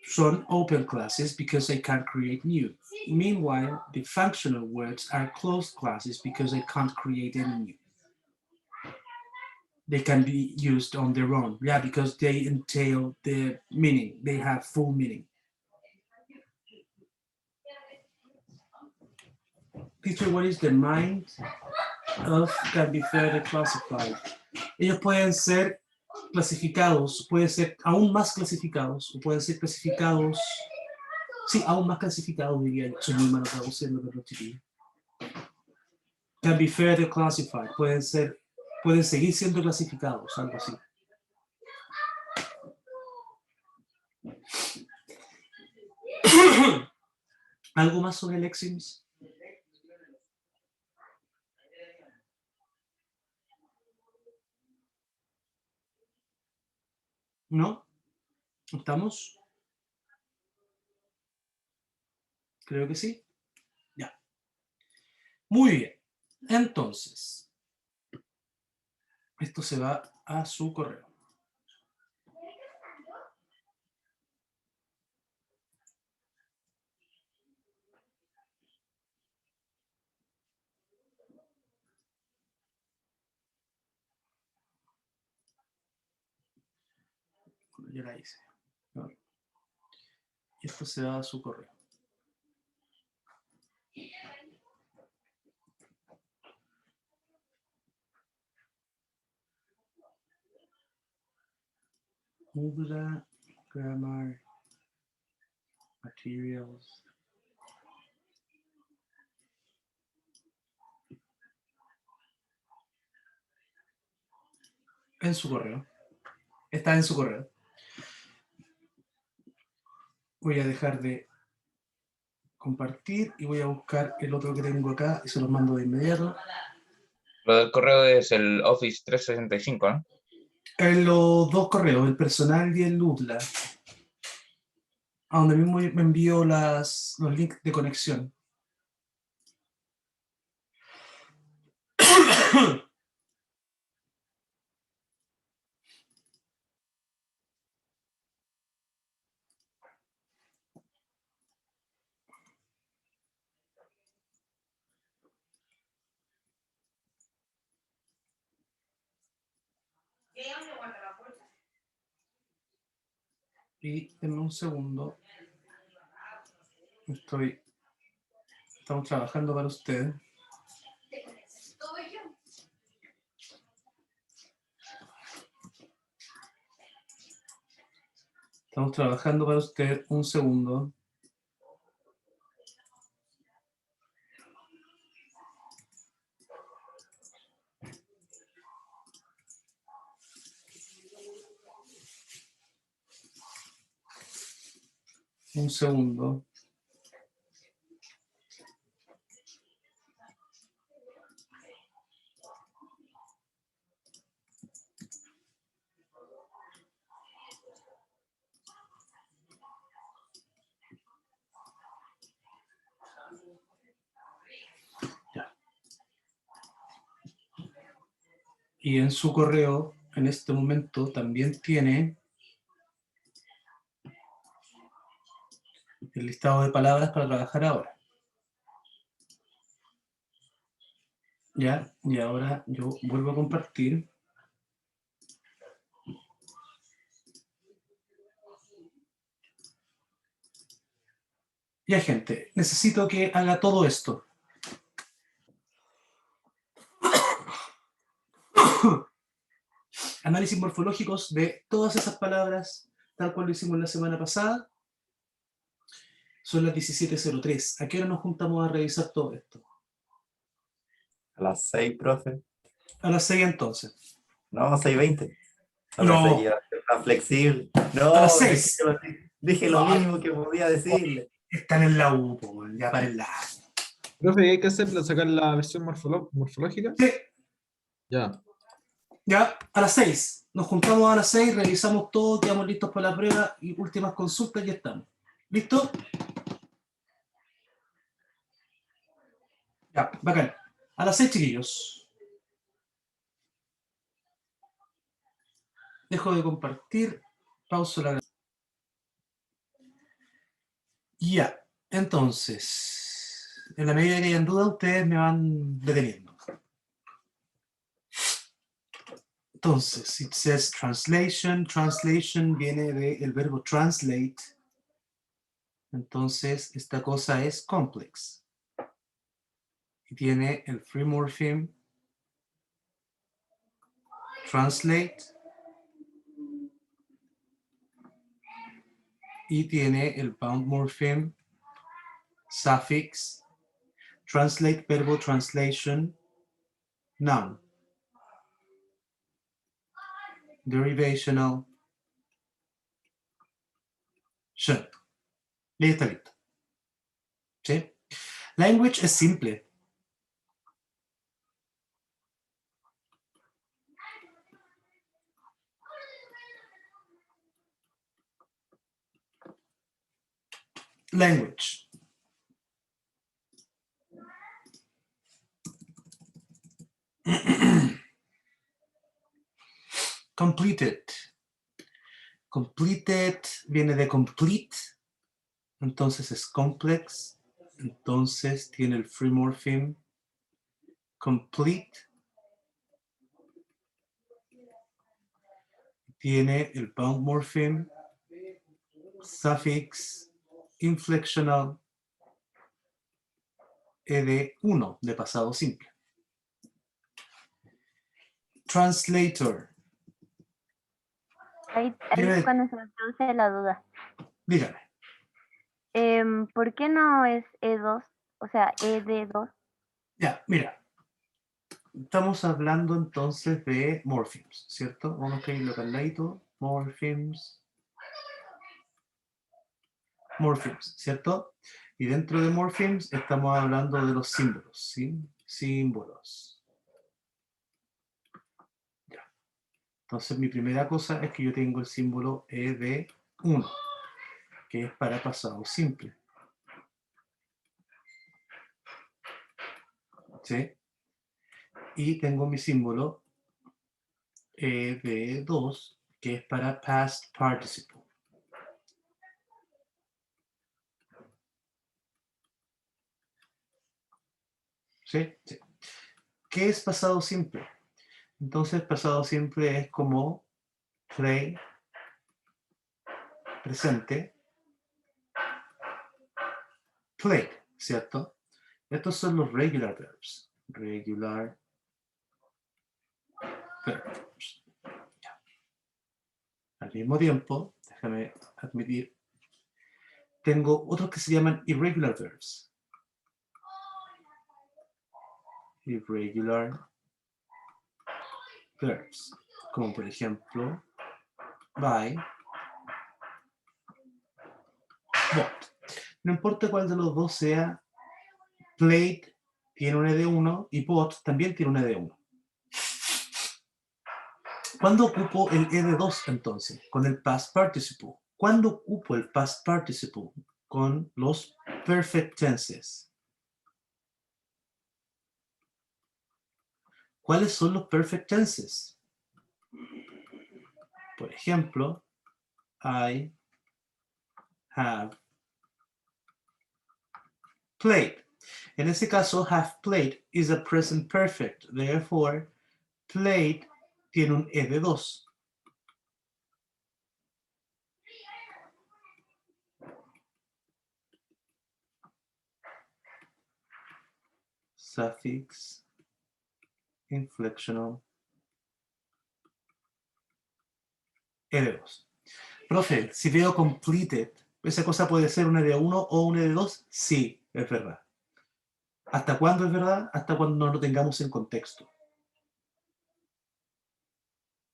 son open classes because they can't create new. Meanwhile, the functional words are closed classes because they can't create any new. They can be used on their own, yeah, because they entail the meaning. They have full meaning. Teacher, what is the mind of can be further classified? Ellos pueden ser clasificados, pueden ser aún más clasificados, o pueden ser clasificados, sí, aún más clasificados, diría yo. Soy muy malo traduciendo, pero chiquillo. Can be further classified, pueden seguir siendo clasificados, algo así. ¿Algo más sobre lexemes? ¿No? ¿Estamos? Creo que sí. Ya. Muy bien. Entonces, esto se va a su correo. Ya la hice. Y esto se va a su correo. Moodle, grammar, materials. En su correo. Está en su correo. Voy a dejar de compartir y voy a buscar el otro que tengo acá y se los mando de inmediato. Lo del correo es el Office 365, ¿no? En los dos correos, el personal y el Moodle, a donde mismo me envío los links de conexión. Y denme un segundo. Estamos trabajando para ustedes. Estamos trabajando para usted. Un segundo. Un segundo. Ya. Y en su correo, en este momento, también tiene el listado de palabras para trabajar ahora. Ya, y ahora yo vuelvo a compartir. Ya, gente, necesito que haga todo esto. Análisis morfológicos de todas esas palabras, tal cual lo hicimos la semana pasada. Son las 17:03. ¿A qué hora nos juntamos a revisar todo esto? A las 6, profe. A las 6 entonces. No, 6:20. No, No. pensé que iba a ser tan flexible. A No, las es que 6. yo dije lo No. mínimo que podía decirle. Están en la U, po, man, ya para la. Profe, ¿hay que hacer para sacar la versión morfológica? Sí, Ya. ya, a las 6. Nos juntamos a las 6, revisamos todo, quedamos listos para la prueba y últimas consultas, ya estamos. ¿Listo? Ya, bacán. A las 6, chiquillos. Dejo de compartir. Pauso la grabación. Ya, entonces, en la medida que hayan dudas, ustedes me van deteniendo. Entonces, it says translation. Translation viene del verbo translate. Entonces, esta cosa es complex. Y tiene el free morpheme translate. Y tiene el bound morpheme suffix translate, verbo translation, noun. Derivational. Should. Listo, listo. ¿Sí? Language es simple. Language. Completed. Completed viene de complete, entonces es complex, entonces tiene el free morpheme complete, tiene el bound morpheme suffix inflectional ed1 de pasado simple. Translator. Ahí Dime. es cuando se me produce la duda. Dígame. ¿Por qué no es E2? O sea, ED2. Ya, mira. Estamos hablando entonces de morphemes, ¿cierto? Vamos a ir localito, morphemes. Morphemes, ¿cierto? Y dentro de morphemes estamos hablando de los símbolos, ¿sí? Símbolos. Ya. Entonces mi primera cosa es que yo tengo el símbolo ED1, que es para pasado simple. ¿Sí? Y tengo mi símbolo ED2, que es para past participle. ¿Sí? Sí. ¿Qué es pasado simple? Entonces pasado simple es como play, presente, played, ¿cierto? Estos son los regular verbs. Regular verbs. Ya. Al mismo tiempo, déjame admitir, tengo otros que se llaman irregular verbs. Irregular verbs. Como por ejemplo, buy, bought. No importa cuál de los dos sea, played tiene un ED1 y bought también tiene un ED1. ¿Cuándo ocupo el ED2 entonces? Con el past participle. ¿Cuándo ocupo el past participle? Con los perfect tenses. ¿Cuáles son los perfect tenses? Por ejemplo, I have played. En ese caso, have played is a present perfect. Therefore, played tiene un ED2. Suffix, inflectional, ED2. Profe, si veo completed, ¿esa cosa puede ser un ED1 o un ED2? Sí, es verdad. ¿Hasta cuándo es verdad? Hasta cuando no lo tengamos en contexto.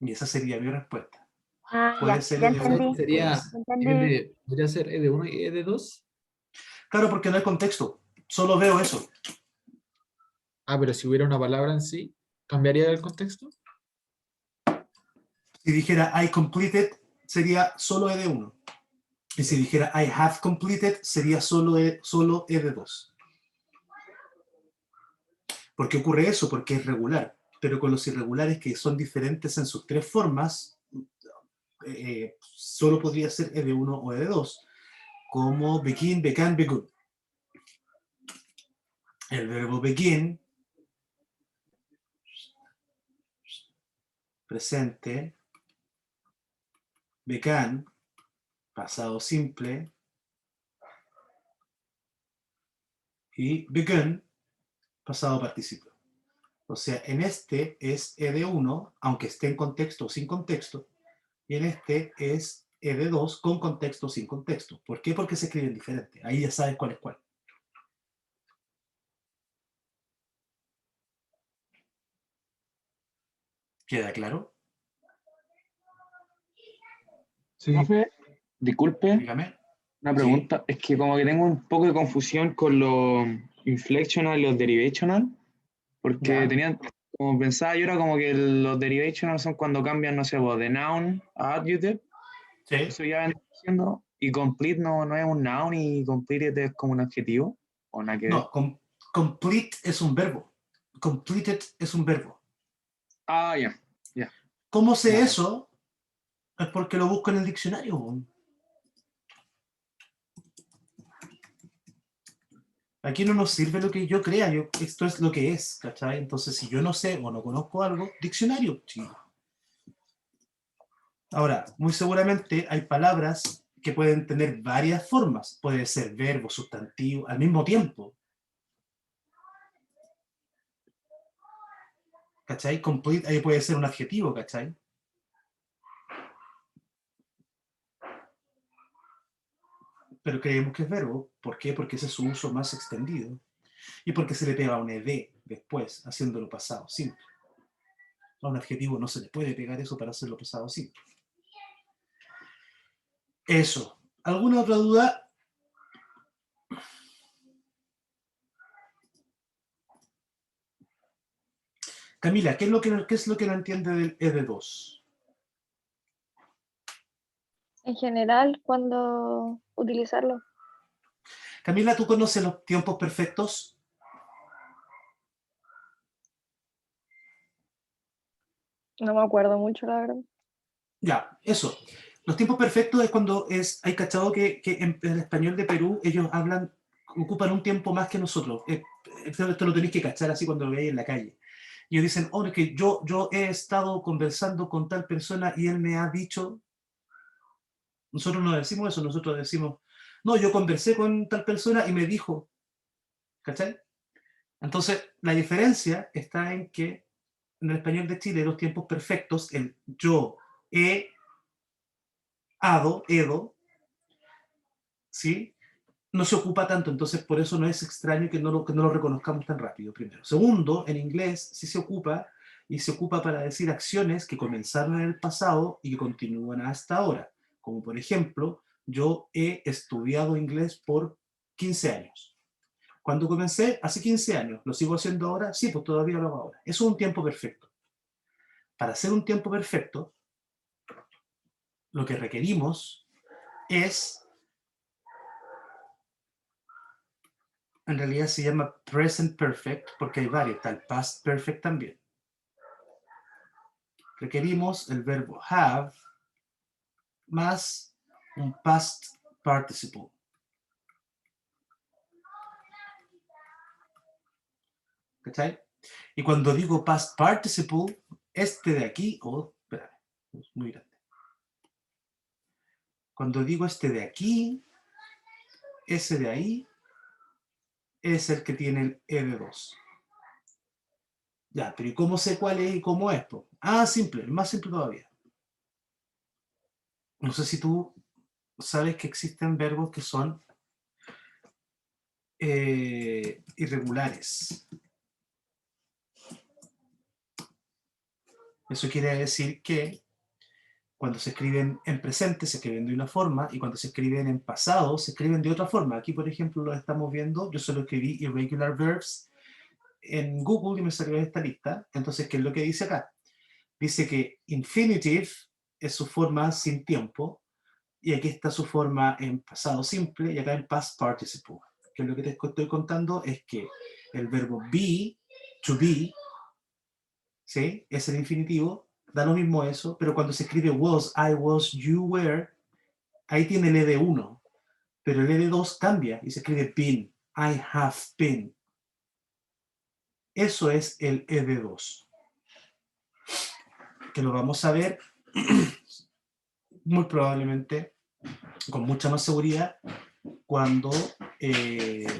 Y esa sería mi respuesta. Ah, Puede ya, ser ya ED1. entendí. Sería Entendí. podría ser ED1 y ED2. Claro, porque no hay contexto. Solo veo eso. Ah, pero si hubiera una palabra en sí, ¿cambiaría el contexto? Si dijera I completed, sería solo ED1. Y si dijera I have completed, sería solo ED2. ¿Por qué ocurre eso? Porque es regular. Pero con los irregulares que son diferentes en sus tres formas, solo podría ser ED1 o ED2. Como begin, began, begun. El verbo begin, presente, began, pasado simple, y begun, pasado participio. O sea, en este es ED1, aunque esté en contexto o sin contexto, y en este es ED2 con contexto o sin contexto. ¿Por qué? Porque se escriben diferente. Ahí ya sabes cuál es cuál. ¿Queda claro? Sí. Profe, disculpe, Dígame. una Sí. pregunta. Es que como que tengo un poco de confusión con los inflectional y los derivational, porque Ya. tenía, como pensaba yo, era como que los derivational son cuando cambian, no sé, vos, de noun a adjective, Sí. eso ya ven diciendo, y complete no es un noun y completed es como un adjetivo, o nada que ver. No, complete es un verbo. Completed es un verbo. Ah, ya, ya. ¿Cómo sé Ya. eso? Es porque lo busco en el diccionario. Aquí no nos sirve lo que yo crea, esto es lo que es, ¿cachai? Entonces, si yo no sé o no conozco algo, diccionario, chico. Ahora, muy seguramente hay palabras que pueden tener varias formas. Puede ser verbo, sustantivo, al mismo tiempo. ¿Cachai? Complete, ahí puede ser un adjetivo, ¿cachai? Pero creemos que es verbo. ¿Por qué? Porque ese es su uso más extendido. Y porque se le pega un ed después, haciéndolo pasado simple. A un adjetivo no se le puede pegar eso para hacerlo pasado simple. Eso. ¿Alguna otra duda? Camila, ¿qué es lo que no entiende del ED2? En general, ¿cuándo utilizarlo? Camila, ¿tú conoces los tiempos perfectos? No me acuerdo mucho, la verdad. Ya, eso. Los tiempos perfectos es cuando hay cachado que en el español de Perú ellos ocupan un tiempo más que nosotros. Esto lo tenéis que cachar así cuando lo veáis en la calle. Y ellos dicen, oh, es que yo he estado conversando con tal persona y él me ha dicho. Nosotros no decimos eso, nosotros decimos, no, yo conversé con tal persona y me dijo. ¿Cachai? Entonces, la diferencia está en que en el español de Chile los tiempos perfectos, el yo, he, edo, ¿sí? No se ocupa tanto, entonces por eso no es extraño que no lo reconozcamos tan rápido, primero. Segundo, en inglés sí se ocupa, y se ocupa para decir acciones que comenzaron en el pasado y que continúan hasta ahora, como por ejemplo, Yo he estudiado inglés por 15 años. Cuando comencé, hace 15 años. ¿Lo sigo haciendo ahora? Sí, pues todavía lo hago ahora. Eso es un tiempo perfecto. Para hacer un tiempo perfecto, lo que requerimos es, en realidad se llama present perfect, porque hay varios, está el past perfect también. Requerimos el verbo have más un past participle. ¿Cachai? Y cuando digo past participle, este de aquí, espérame, es muy grande. Cuando digo este de aquí, ese de ahí, es el que tiene el ED2. Ya, pero ¿y cómo sé cuál es y cómo es? Po? Ah, simple, más simple todavía. No sé si tú sabes que existen verbos que son irregulares. Eso quiere decir que cuando se escriben en presente se escriben de una forma y cuando se escriben en pasado se escriben de otra forma. Aquí, por ejemplo, lo estamos viendo. Yo solo escribí irregular verbs en Google y me salió esta lista. Entonces, ¿qué es lo que dice acá? Dice que infinitive es su forma sin tiempo y aquí está su forma en pasado simple y acá en past participle. Que lo que te estoy contando es que el verbo be, to be, ¿sí? Es el infinitivo, da lo mismo eso, pero cuando se escribe was, I was, you were, ahí tiene el ED1, pero el ED2 cambia y se escribe been, I have been. Eso es el ED2. Que lo vamos a ver muy probablemente, con mucha más seguridad, cuando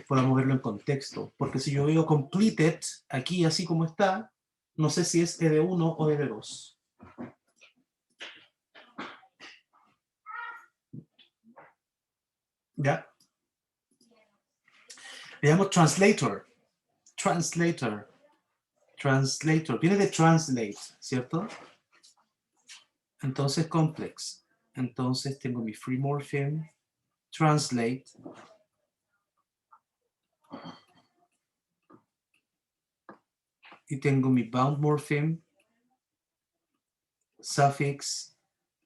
podamos verlo en contexto. Porque si yo veo completed, aquí así como está, no sé si es ED1 o ED2. ¿Ya? Veamos translator. Translator. Translator. Viene de translate, ¿cierto? Entonces complex. Entonces tengo mi free morpheme. Translate. Y tengo mi bound morpheme. Suffix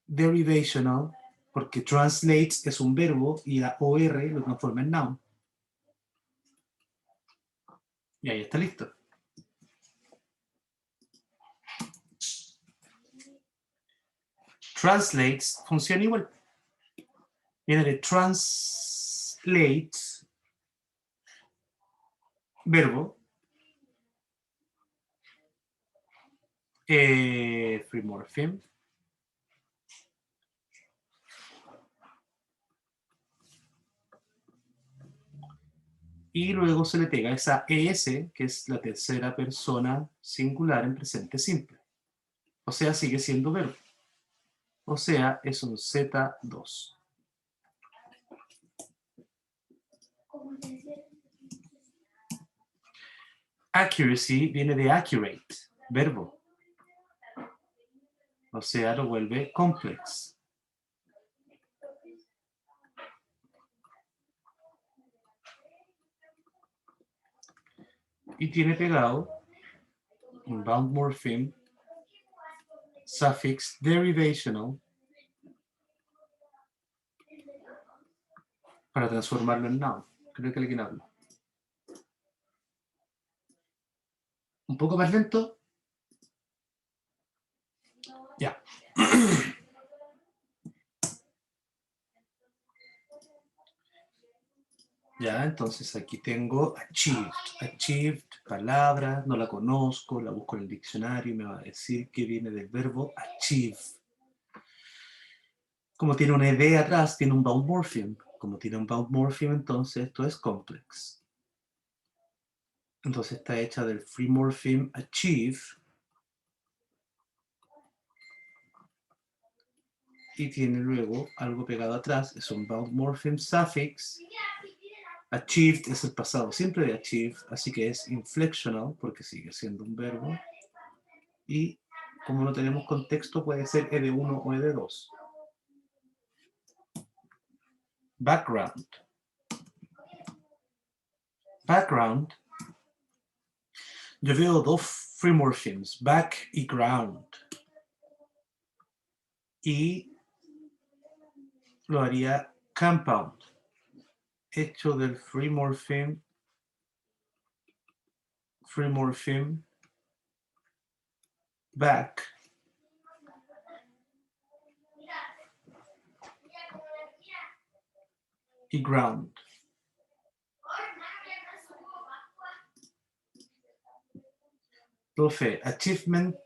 derivational. Porque translate es un verbo y la OR lo transforma en noun. Y ahí está listo. Translates funciona igual. Viene de translate, verbo, free morpheme, y luego se le pega esa ES, que es la tercera persona singular en presente simple. O sea, sigue siendo verbo. O sea, es un Z2. Accuracy viene de accurate, verbo. O sea, lo vuelve complex. Y tiene pegado un bound morpheme, suffix derivational, para transformarlo en noun. Creo que alguien habla. Un poco más lento. Ya. Ya, entonces aquí tengo achieved. Achieved, palabra, no la conozco, la busco en el diccionario y me va a decir que viene del verbo achieve. Como tiene una ED atrás, tiene un bound morpheme. Como tiene un bound morpheme, entonces esto es complex. Entonces está hecha del free morpheme achieve. Y tiene luego algo pegado atrás, es un bound morpheme suffix. Achieved es el pasado simple de achieve, así que es inflectional, porque sigue siendo un verbo. Y como no tenemos contexto, puede ser ED1 o ED2. Background. Background. Yo veo dos free morphemes, back y ground. Y lo haría compound, hecho del free morpheme back y ground. Profe, achievement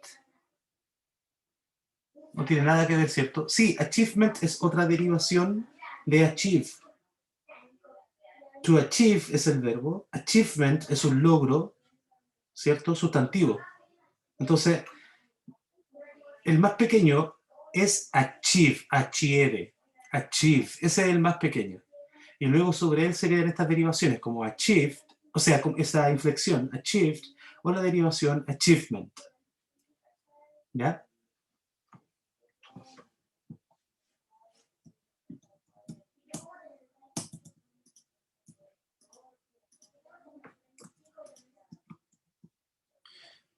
no tiene nada que ver, ¿cierto? Sí, achievement es otra derivación de achieve. To achieve es el verbo, achievement es un logro, ¿cierto? Sustantivo. Entonces, el más pequeño es achieve, achieve, ese es el más pequeño. Y luego sobre él serían estas derivaciones como achieved, o sea, con esa inflexión, achieved, o la derivación achievement. ¿Ya?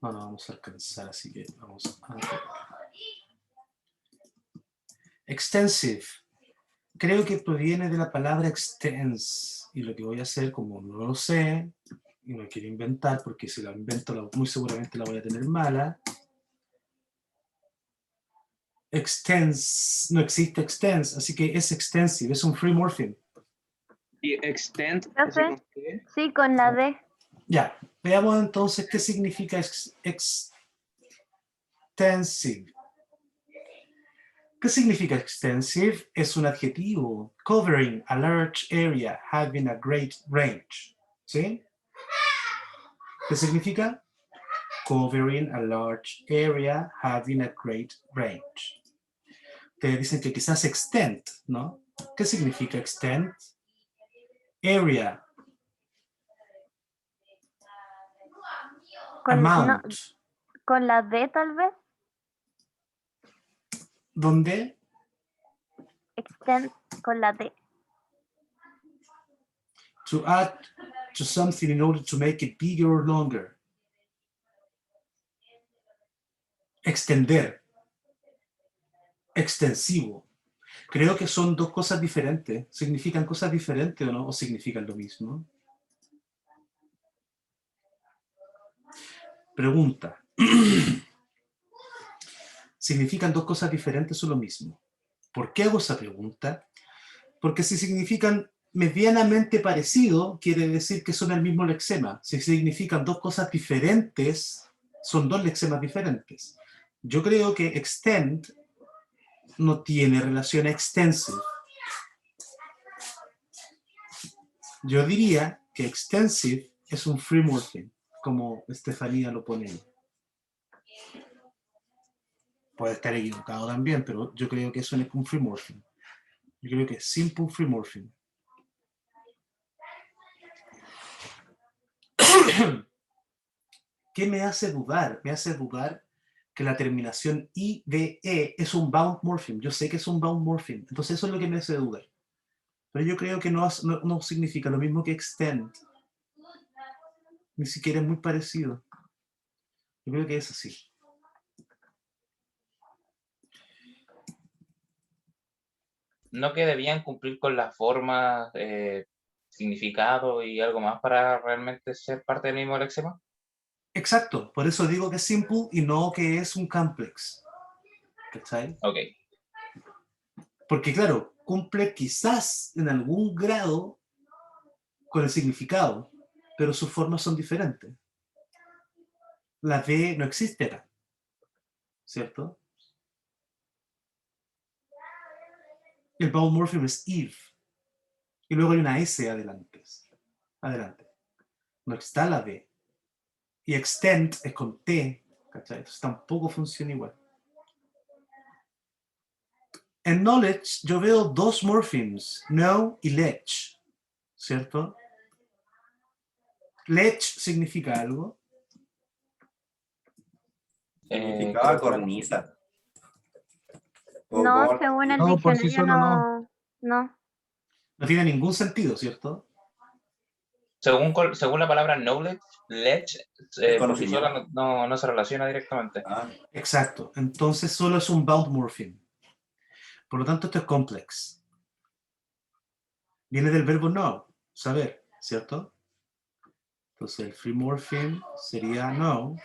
No vamos a alcanzar, así que vamos a... Extensive. Creo que proviene de la palabra extense. Y lo que voy a hacer, como no lo sé, y no quiero inventar, porque si la invento muy seguramente la voy a tener mala. Extense, no existe extense, así que es extensive, es un free morpheme. Y extend. Profe, ¿eso con qué? sí, con la D. Ya, veamos entonces qué significa extensive. ¿Qué significa extensive? Es un adjetivo, covering a large area, having a great range. ¿Sí? ¿Qué significa? Covering a large area, having a great range. Te dicen que quizás extend, ¿no? ¿Qué significa extend? Area. Amount. No, con la D tal vez. ¿Dónde? Extend con la D. To add to something in order to make it bigger or longer. Extender. Extensivo. Creo que son dos cosas diferentes. ¿Significan cosas diferentes o no? ¿O significan lo mismo? Pregunta. ¿Significan dos cosas diferentes o lo mismo? ¿Por qué hago esa pregunta? Porque si significan medianamente parecido, quiere decir que son el mismo lexema. Si significan dos cosas diferentes, son dos lexemas diferentes. Yo creo que extend no tiene relación a extensive. Yo diría que extensive es un free morpheme, como Estefanía lo pone ahí. Puede estar equivocado también, pero yo creo que eso es un free morpheme. Yo creo que es simple free morpheme. ¿Qué me hace dudar? Me hace dudar que la terminación IDE es un bound morpheme. Yo sé que es un bound morpheme, entonces eso es lo que me hace dudar. Pero yo creo que no significa lo mismo que extend. Ni siquiera es muy parecido. Yo creo que es así. ¿No que debían cumplir con las formas, significado y algo más para realmente ser parte del mismo lexema? Exacto, por eso digo que es simple y no que es un complex. ¿Cachai? Ok. Porque claro, cumple quizás en algún grado con el significado, pero sus formas son diferentes. La D no existe acá, ¿cierto? El bound morpheme es if, y luego hay una S adelante. No está la D. Y extend es con T, ¿cachai? Entonces tampoco funciona igual. En knowledge yo veo dos morphemes, know y lech, ¿cierto? Lech significa algo. Significaba cornisa. O No, borde. según el No, por sí diccionario solo no. no. No tiene ningún sentido, ¿cierto? Según la palabra knowledge, por sí conocimiento. sola no se relaciona directamente. Exacto. Entonces solo es un bound morpheme. Por lo tanto, esto es complex. Viene del verbo know, saber, ¿cierto? Entonces el free morpheme sería know.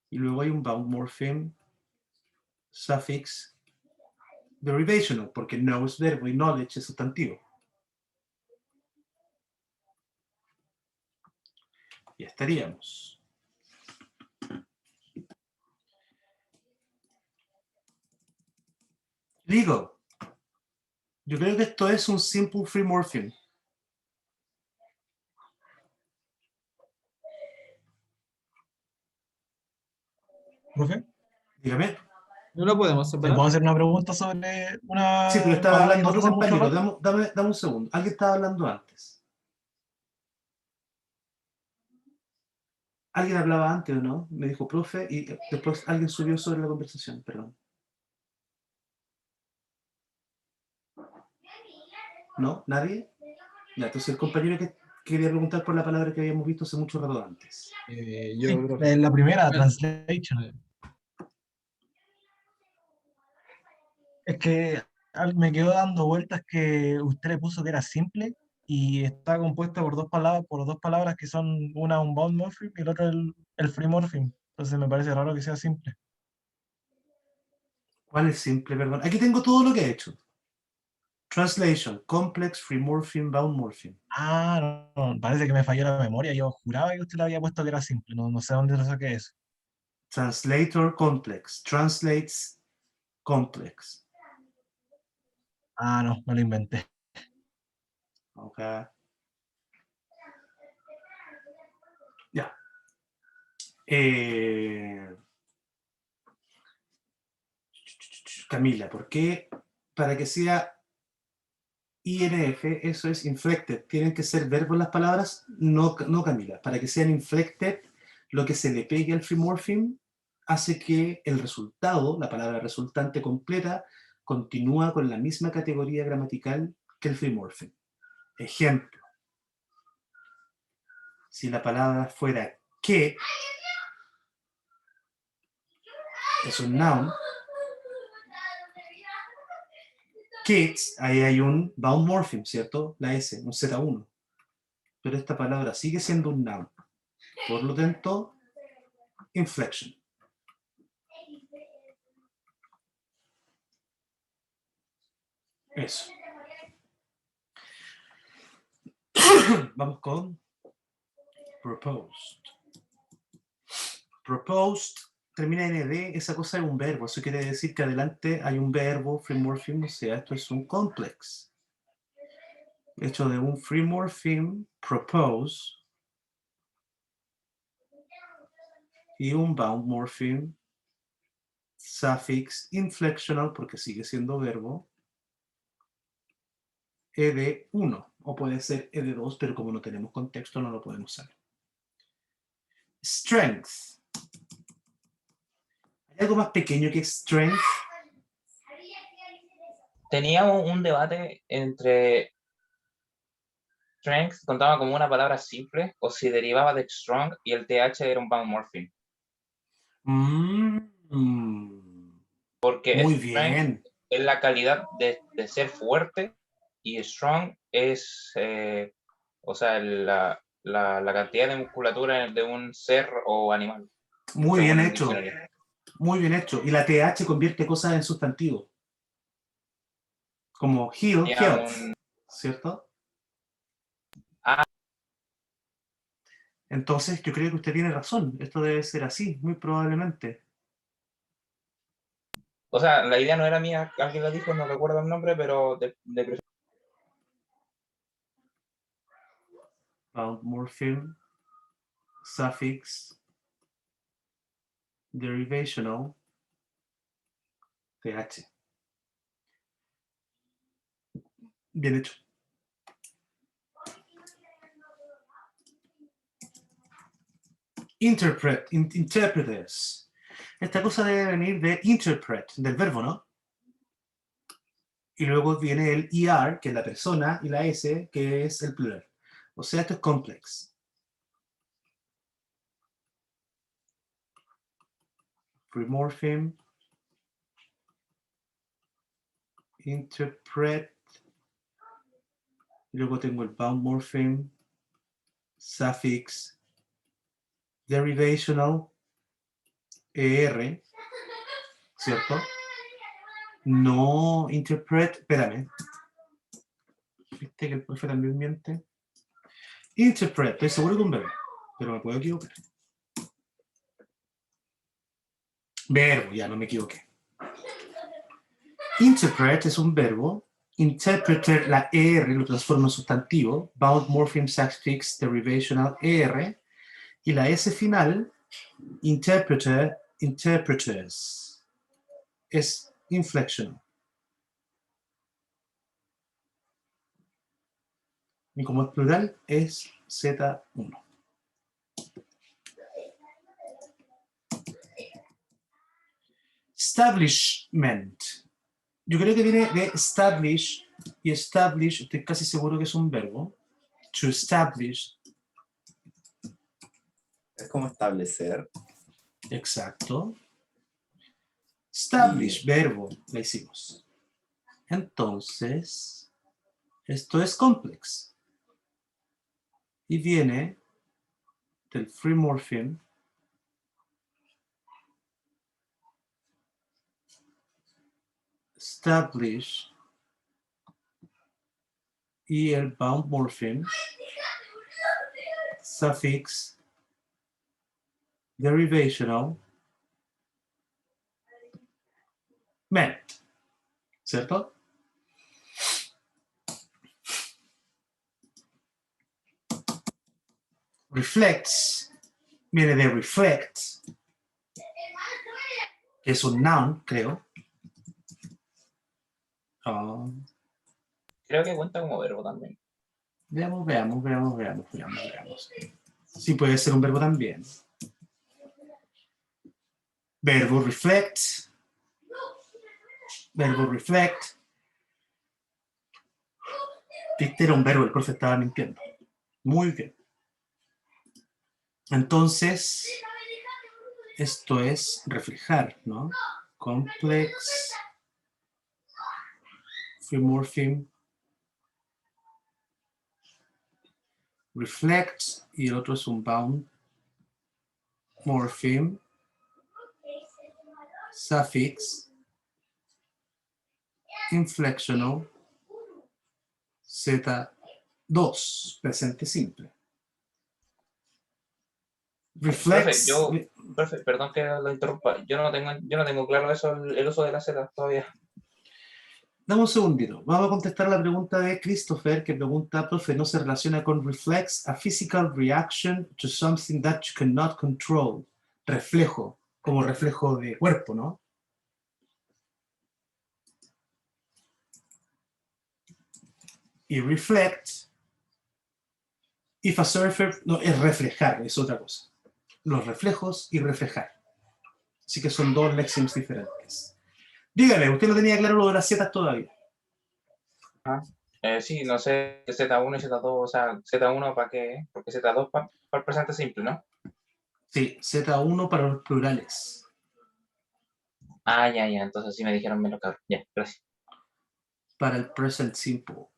Y luego hay un bound morpheme suffix derivational, porque know es verbo y knowledge es sustantivo. Ya estaríamos. Digo, yo creo que esto es un simple free morpheme. ¿Profe? Dígame. ¿No lo podemos ¿Te separar? puedo hacer una pregunta sobre una Sí, pero estaba palabra que hablando no otro se hace mucho compañero. rato? Dame un segundo. Alguien estaba hablando antes. Alguien hablaba antes, ¿o no? Me dijo profe y después alguien subió sobre la conversación, perdón. ¿No? ¿Nadie? Ya, entonces el compañero que quería preguntar por la palabra que habíamos visto hace mucho rato antes. Yo, Sí, profe. la primera, Bueno, translation. Es que me quedó dando vueltas que usted le puso que era simple y está compuesta por dos palabras que son una un bound morpheme y el otro el free morpheme. Entonces me parece raro que sea simple. ¿Cuál es simple, perdón? Aquí tengo todo lo que he hecho. Translation, complex, free morpheme, bound morpheme. Ah, no, parece que me falló la memoria. Yo juraba que usted le había puesto que era simple. No, no sé dónde lo saqué eso. Translator, complex. Translates, complex. Ah, no, me lo inventé. Ok. Ya. Camila, ¿por qué para que sea INF, eso es inflected? ¿Tienen que ser verbos las palabras? No, no, Camila. Para que sean inflected, lo que se le pegue al free morpheme hace que el resultado, la palabra resultante completa, continúa con la misma categoría gramatical que el free morpheme. Ejemplo. Si la palabra fuera que, es un noun, kids, ahí hay un bound morpheme, ¿cierto? La S, un Z1. Pero esta palabra sigue siendo un noun. Por lo tanto, inflection. Eso. Vamos con proposed. Proposed termina en ed, esa cosa es un verbo. Eso quiere decir que adelante hay un verbo, free morpheme, o sea, esto es un complex. Hecho de un free morpheme, propose, y un bound morpheme, suffix inflectional, porque sigue siendo verbo, ed1, o puede ser ed2, pero como no tenemos contexto no lo podemos saber. Strength. ¿Hay algo más pequeño que strength? Teníamos un debate entre strength contaba como una palabra simple o si derivaba de strong y el th era un bound morpheme. Porque Muy strength bien. es la calidad de ser fuerte y strong es, o sea, la cantidad de musculatura de un ser o animal. Muy según bien el hecho. diccionario. Muy bien hecho. Y la TH convierte cosas en sustantivo. Como heal, Ya health. ¿Cierto? Ah. Entonces, yo creo que usted tiene razón. Esto debe ser así, muy probablemente. O sea, la idea no era mía, alguien la dijo, no recuerdo el nombre, pero de Bound morpheme, suffix, derivational, TH. Bien hecho. Interpret, intérpretes. Esta cosa debe venir de interpret, del verbo, ¿no? Y luego viene el ER, que es la persona, y la S, que es el plural. O sea, esto es complex. Free morpheme. Interpret. Y luego tengo el bound morpheme. Suffix. Derivational. ER. ¿Cierto? No interpret. Espérame. Viste que el profe también miente. Interpret. Estoy seguro que un verbo. Pero me puedo equivocar. Verbo, ya no me equivoqué. Interpret es un verbo. Interpreter, la ER lo transforma en sustantivo. Bound morpheme suffix derivational ER. Y la S final, interpreter, interpreters, es inflectional. Y como es plural, es Z1. Establishment. Yo creo que viene de establish, y establish, estoy casi seguro que es un verbo. To establish. Es como establecer. Exacto. Establish, verbo, la hicimos. Entonces, esto es complex. Y viene del free morpheme establish y el bound morpheme suffix derivational ment, ¿cierto? Reflects viene de reflect, que es un noun, creo. Creo que cuenta como verbo también. Veamos. Sí, puede ser un verbo también. Verbo reflect. Verbo reflect. Viste, era un verbo, el profe estaba mintiendo. Muy bien. Entonces, esto es reflejar, ¿no? Complex. Free morpheme. Reflect. Y el otro es un bound morpheme. Suffix. Inflectional. Z2, presente simple. Reflex. Profe, perdón que lo interrumpa. Yo no tengo claro eso, el uso de la Z todavía. Dame un segundito. Vamos a contestar la pregunta de Christopher, que pregunta, profe, ¿no se relaciona con reflex? A physical reaction to something that you cannot control. Reflejo, como reflejo de cuerpo, ¿no? Y reflect, if a surfer, no, es reflejar, es otra cosa. Los reflejos y reflejar. Así que son dos lexemes diferentes. Dígame, ¿usted no tenía claro lo de las zetas todavía? Sí, no sé, Z1 y Z2, o sea, Z1 para qué, porque Z2 para el presente simple, ¿no? Sí, Z1 para los plurales. Ah, ya, entonces sí me dijeron menos cabrón. Ya, gracias. Para el present simple.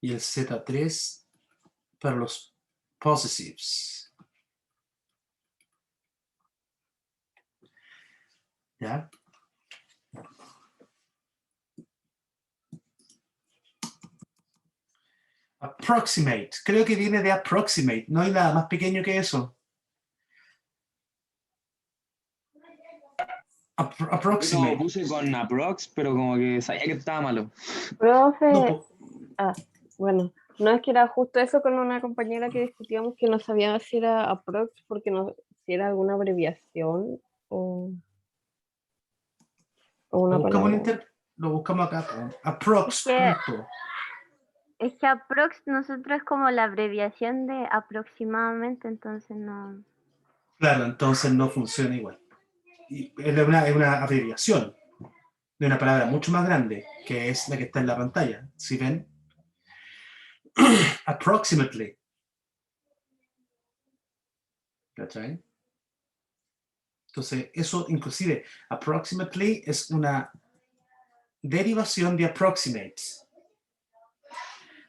Y el Z3 para los possessives. ¿Ya? Approximate. Creo que viene de approximate. No hay nada más pequeño que eso. Approximate. Lo puse con approx, pero como que sabía que estaba malo. Profe, No, bueno, no es que era justo eso con una compañera que discutíamos que no sabía si era approx porque no, si era alguna abreviación o una palabra. Lo buscamos acá. Approx. Es que approx nosotros es como la abreviación de aproximadamente, entonces no. Claro, entonces no funciona igual. y es una abreviación de una palabra mucho más grande, que es la que está en la pantalla. ¿Sí ven? Approximately. ¿Cachai? Entonces, eso inclusive, approximately es una derivación de approximate.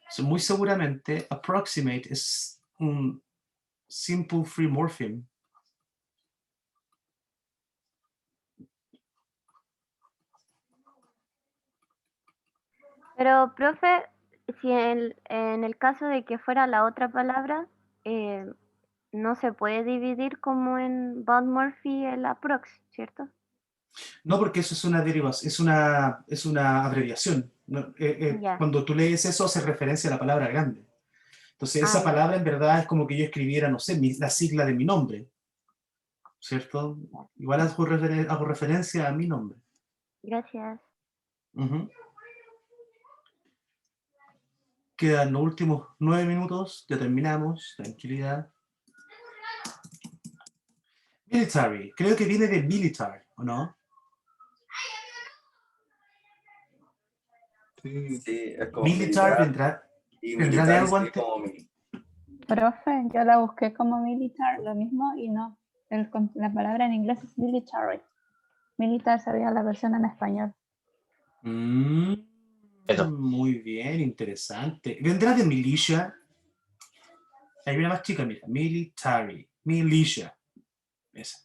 So, muy seguramente, approximate es un simple free morpheme. Pero, profe, si en el caso de que fuera la otra palabra, no se puede dividir como en Bond-Morphy el approx, ¿cierto? No, porque eso es una derivación, es una abreviación. ¿No? Ya. Cuando tú lees eso, hace referencia a la palabra grande. Entonces, esa ya. palabra en verdad es como que yo escribiera, no sé, la sigla de mi nombre. ¿Cierto? Igual hago referencia a mi nombre. Gracias. Ujú. Quedan los últimos 9 minutos, ya terminamos, tranquilidad. Military, creo que viene de militar, ¿o no? Sí, es como Militar militar y vendrá de militar algo sí, antes. como militar. Profe, yo la busqué como militar, lo mismo y no. La palabra en inglés es military. Militar sería la versión en español. Muy bien, interesante. ¿Vendrá de militia? Hay una más chica, mira. Military. Militia. Esa.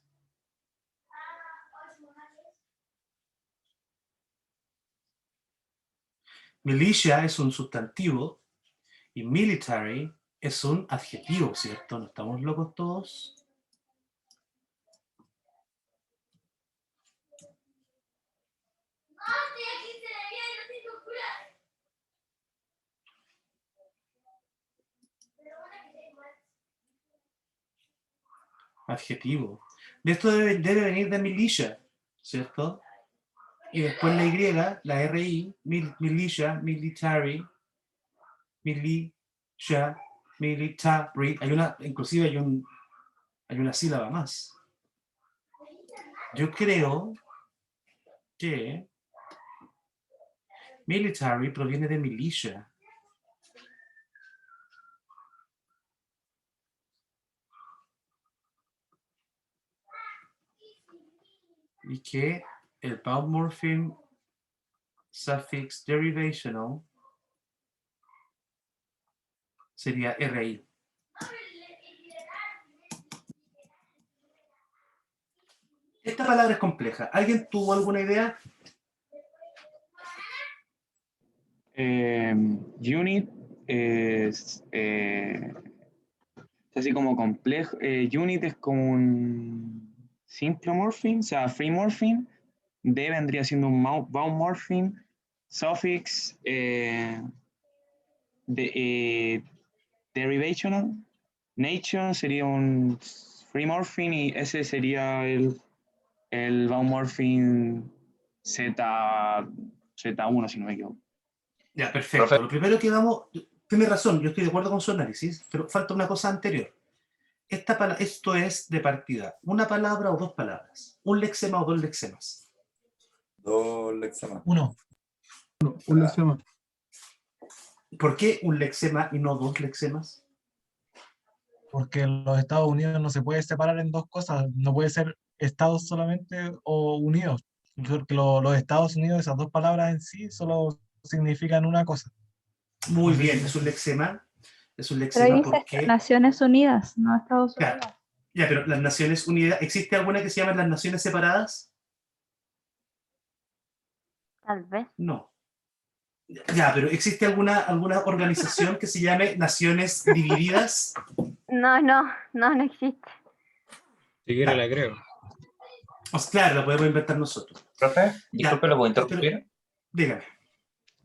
Militia es un sustantivo y military es un adjetivo, ¿cierto? ¿No estamos locos todos? Adjetivo. De esto debe venir de militia, ¿cierto? Y después la Y, la RI, militia, military, militia, military. Inclusive hay una sílaba más. Yo creo que military proviene de militia. Y que el bound morpheme suffix derivational sería RI. Esta palabra es compleja. ¿Alguien tuvo alguna idea? Unit es así como complejo. Unit es como un simple morpheme, o sea, free morpheme. D vendría siendo un bound morpheme. Suffix derivational. Nation sería un free morpheme y ese sería el bound morpheme Z1, si no me equivoco. Ya, perfecto. Profe. Lo primero que vamos... Tiene razón, yo estoy de acuerdo con su análisis, pero falta una cosa anterior. Esto es de partida. ¿Una palabra o dos palabras? ¿Un lexema o dos lexemas? Dos lexemas. Uno. Un lexema. ¿Por qué un lexema y no dos lexemas? Porque los Estados Unidos no se puede separar en dos cosas, no puede ser Estados solamente o Unidos, porque los Estados Unidos, esas dos palabras en sí, solo significan una cosa. Muy No sé bien, si- es un lexema. Es un Pero ahí lexema dice porque... Naciones Unidas, no Estados Unidos. Claro. Ya, pero las Naciones Unidas, ¿existe alguna que se llama las Naciones Separadas? Tal vez. No. Ya, pero ¿existe alguna organización que se llame Naciones Divididas? No existe. Si quiere la creo. Pues claro, la podemos inventar nosotros. Profe, disculpe, ¿lo puedo pero- interrumpir? Dígame.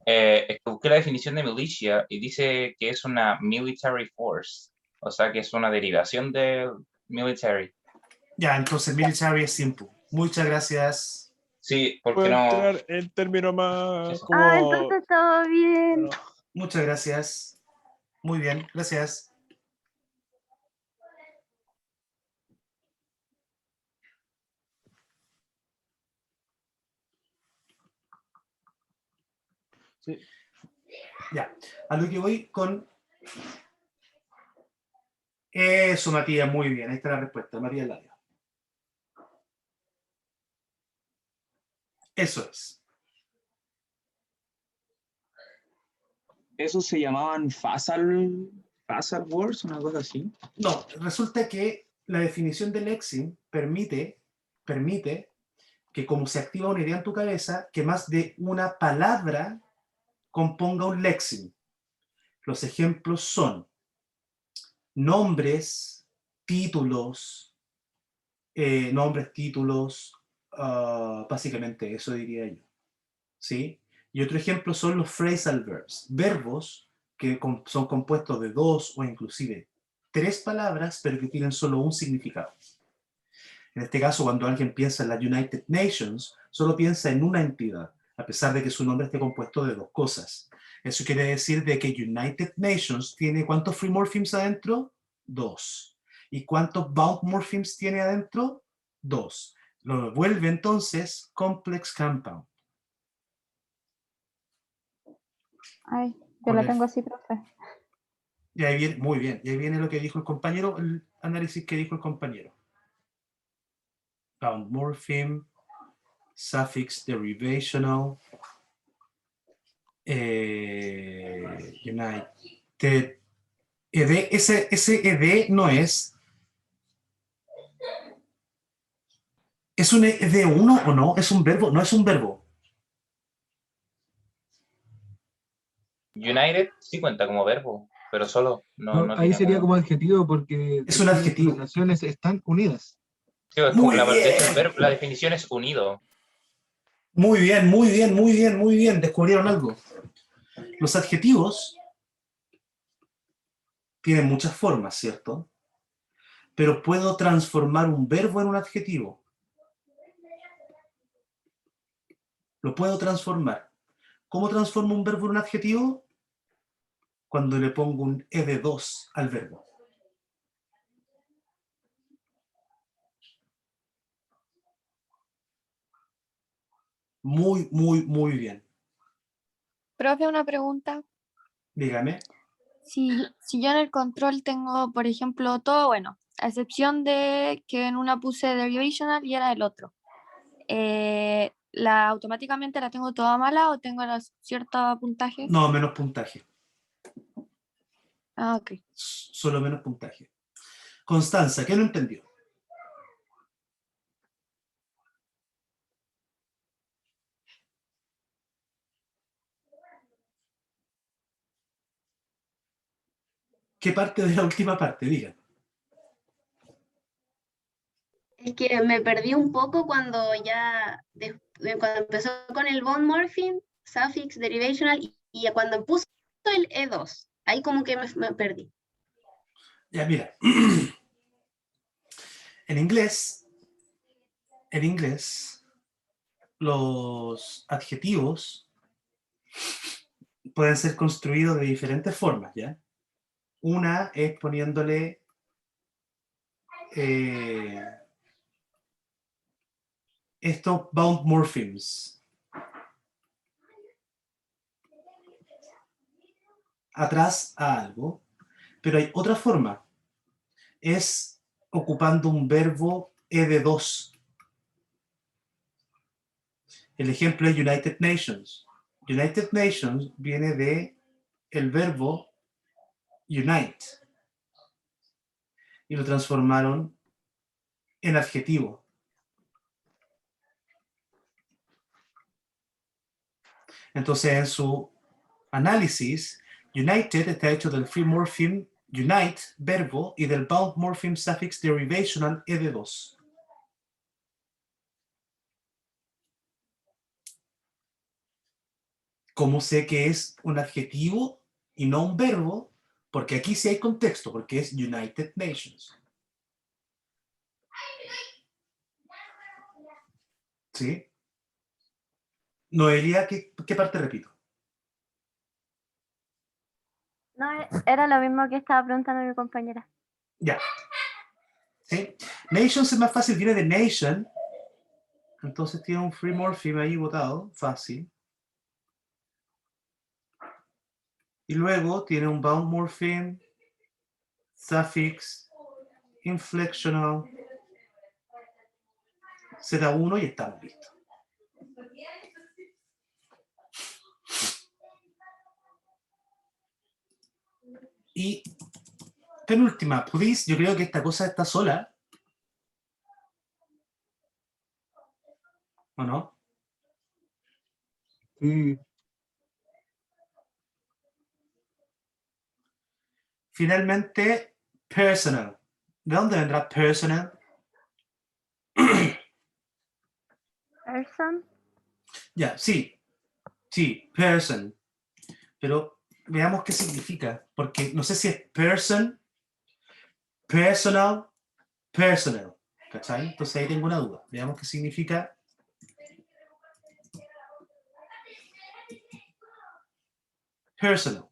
Es que busqué la definición de militia y dice que es una military force, o sea que es una derivación de military. Ya, entonces military es simple. Muchas gracias. Sí, porque Puede no. entrar el término más Sí. como... Entonces todo bien. Muchas gracias. Muy bien, gracias. Sí. Ya, a lo que voy con... Eso, Matías, muy bien. Ahí está la respuesta, Matías Ladio. Eso es. Esos se llamaban Phasal words, una cosa así. No, resulta que la definición de lexing permite que como se activa una idea en tu cabeza, que más de una palabra componga un lexing. Los ejemplos son nombres, títulos, básicamente eso diría yo. ¿Sí? Y otro ejemplo son los phrasal verbs, verbos que son compuestos de 2 o inclusive 3 palabras, pero que tienen solo un significado. En este caso, cuando alguien piensa en la United Nations, solo piensa en una entidad, a pesar de que su nombre esté compuesto de 2 cosas. Eso quiere decir de que United Nations tiene ¿cuántos free morphemes adentro? 2. ¿Y cuántos bound morphemes tiene adentro? 2. Lo vuelve entonces complex compound. Ay, yo Con la el- tengo así, profe. Y ahí viene, muy bien, y ahí viene lo que dijo el compañero, el análisis que dijo el compañero. Bound morpheme, suffix derivational, United, ed, ese ed no es un ed1 o no, es un verbo, no es un verbo. United sí cuenta como verbo, pero solo, no, No, no ahí tiene sería como... como adjetivo porque Es un sus adjetivo. interpretaciones están unidas. Sí, es como Muy de hecho, bien. la definición es unido. Muy bien, muy bien, muy bien, muy bien. Descubrieron algo. Los adjetivos tienen muchas formas, ¿cierto? Pero puedo transformar un verbo en un adjetivo. Lo puedo transformar. ¿Cómo transformo un verbo en un adjetivo? Cuando le pongo un ed2 al verbo. Muy, muy, muy bien. Profe, una pregunta. Dígame. Si yo en el control tengo, por ejemplo, todo bueno, a excepción de que en una puse derivational y era el otro, ¿automáticamente la tengo toda mala o tengo cierto puntaje? No, menos puntaje. Ah, ok. Solo menos puntaje. Constanza, ¿qué no entendió? ¿Qué parte de la última parte? Diga. Es que me perdí un poco cuando cuando empezó con el bond morpheme, suffix derivational y cuando puso el E2. Ahí como que me perdí. Ya, mira. En inglés, los adjetivos pueden ser construidos de diferentes formas, ¿ya? Una es poniéndole estos bound morphemes atrás a algo, pero hay otra forma, es ocupando un verbo ed2. El ejemplo es United Nations. United Nations viene de el verbo unite y lo transformaron en adjetivo. Entonces, en su análisis, United está hecho del free morpheme unite, verbo, y del bound morpheme suffix derivational ed2. ¿Cómo sé que es un adjetivo y no un verbo? Porque aquí sí hay contexto, porque es United Nations. ¿Sí? Noelia, ¿qué parte repito? No, era lo mismo que estaba preguntando mi compañera. Ya. ¿Sí? Nations es más fácil, viene de nation. Entonces tiene un free morpheme ahí botado, fácil. Y luego tiene un bound morpheme, suffix, inflectional, Z1 y estamos listos. Y penúltima, please, yo creo que esta cosa está sola. ¿O no? Finalmente, personal. ¿De dónde vendrá personal? Person. Ya, sí. Sí, person. Pero veamos qué significa. Porque no sé si es person, personal, personal. ¿Cachai? Entonces ahí tengo una duda. Veamos qué significa. Personal.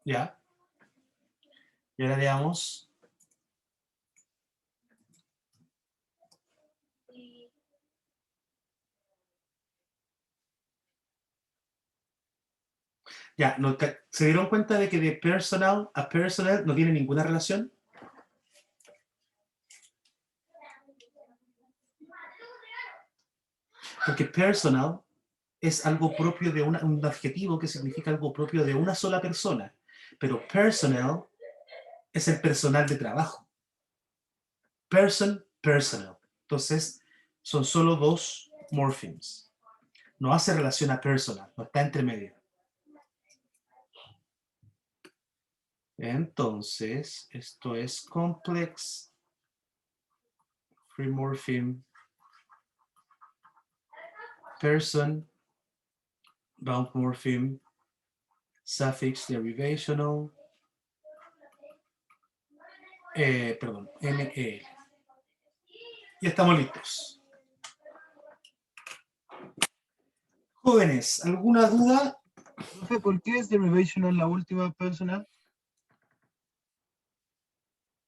¿Ya? Y ahora veamos. Ya, ¿se dieron cuenta de que de personal a personal no tiene ninguna relación? Porque personal es algo propio de un adjetivo que significa algo propio de una sola persona. Pero personnel es el personal de trabajo. Person, personal. Entonces, son solo dos morphemes. No hace relación a personal, no está entre medio. Entonces, esto es complex free morpheme person bound morpheme suffix derivational perdón, NEL. Ya estamos listos. Jóvenes, ¿alguna duda? Profe, ¿por qué es derivational la última personal?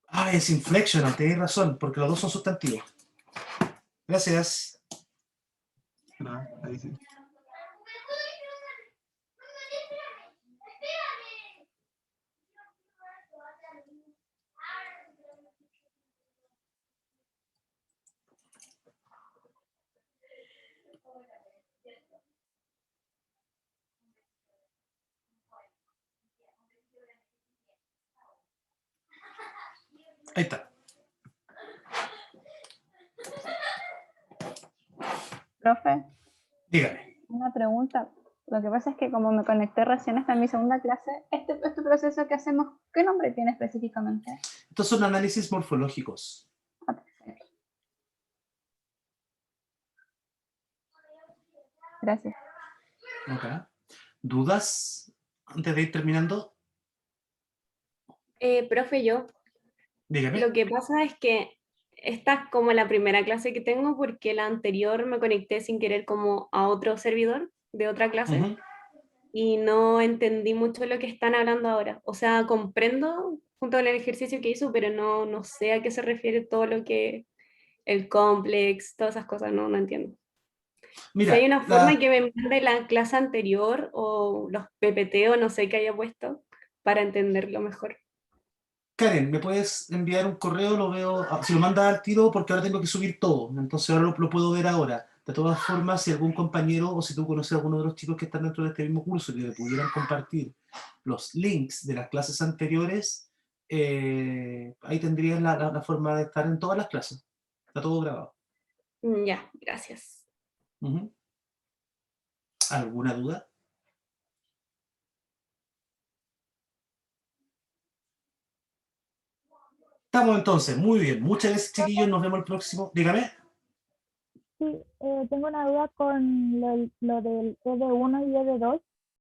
Ah, es inflectional, tenéis razón, porque los dos son sustantivos. Gracias. Ah, ahí sí. Ahí está. Profe, Dígame. una pregunta. Lo que pasa es que como me conecté recién hasta en mi segunda clase, este proceso que hacemos, ¿qué nombre tiene específicamente? Estos son análisis morfológicos. Ah, perfecto. Gracias. Ok. ¿Dudas antes de ir terminando? Profe, yo. Dígame. Lo que pasa es que esta es como la primera clase que tengo porque la anterior me conecté sin querer como a otro servidor de otra clase Ujú. y no entendí mucho lo que están hablando ahora. O sea, comprendo junto con el ejercicio que hizo, pero no sé a qué se refiere todo lo que el complex, todas esas cosas, no entiendo. Mira, Si hay una forma que me mande la clase anterior o los PPT o no sé qué haya puesto para entenderlo mejor. Karen, ¿me puedes enviar un correo? Lo veo, si lo mandas al tiro, porque ahora tengo que subir todo, entonces ahora lo puedo ver ahora. De todas formas, si algún compañero o si tú conoces a alguno de los chicos que están dentro de este mismo curso y que le pudieran compartir los links de las clases anteriores, ahí tendrías la forma de estar en todas las clases. Está todo grabado. Ya, gracias. Ujú. ¿Alguna duda? Estamos entonces, muy bien. Muchas gracias, chiquillos. Nos vemos el próximo. Dígame. Sí, tengo una duda con lo del ED1 y ED2.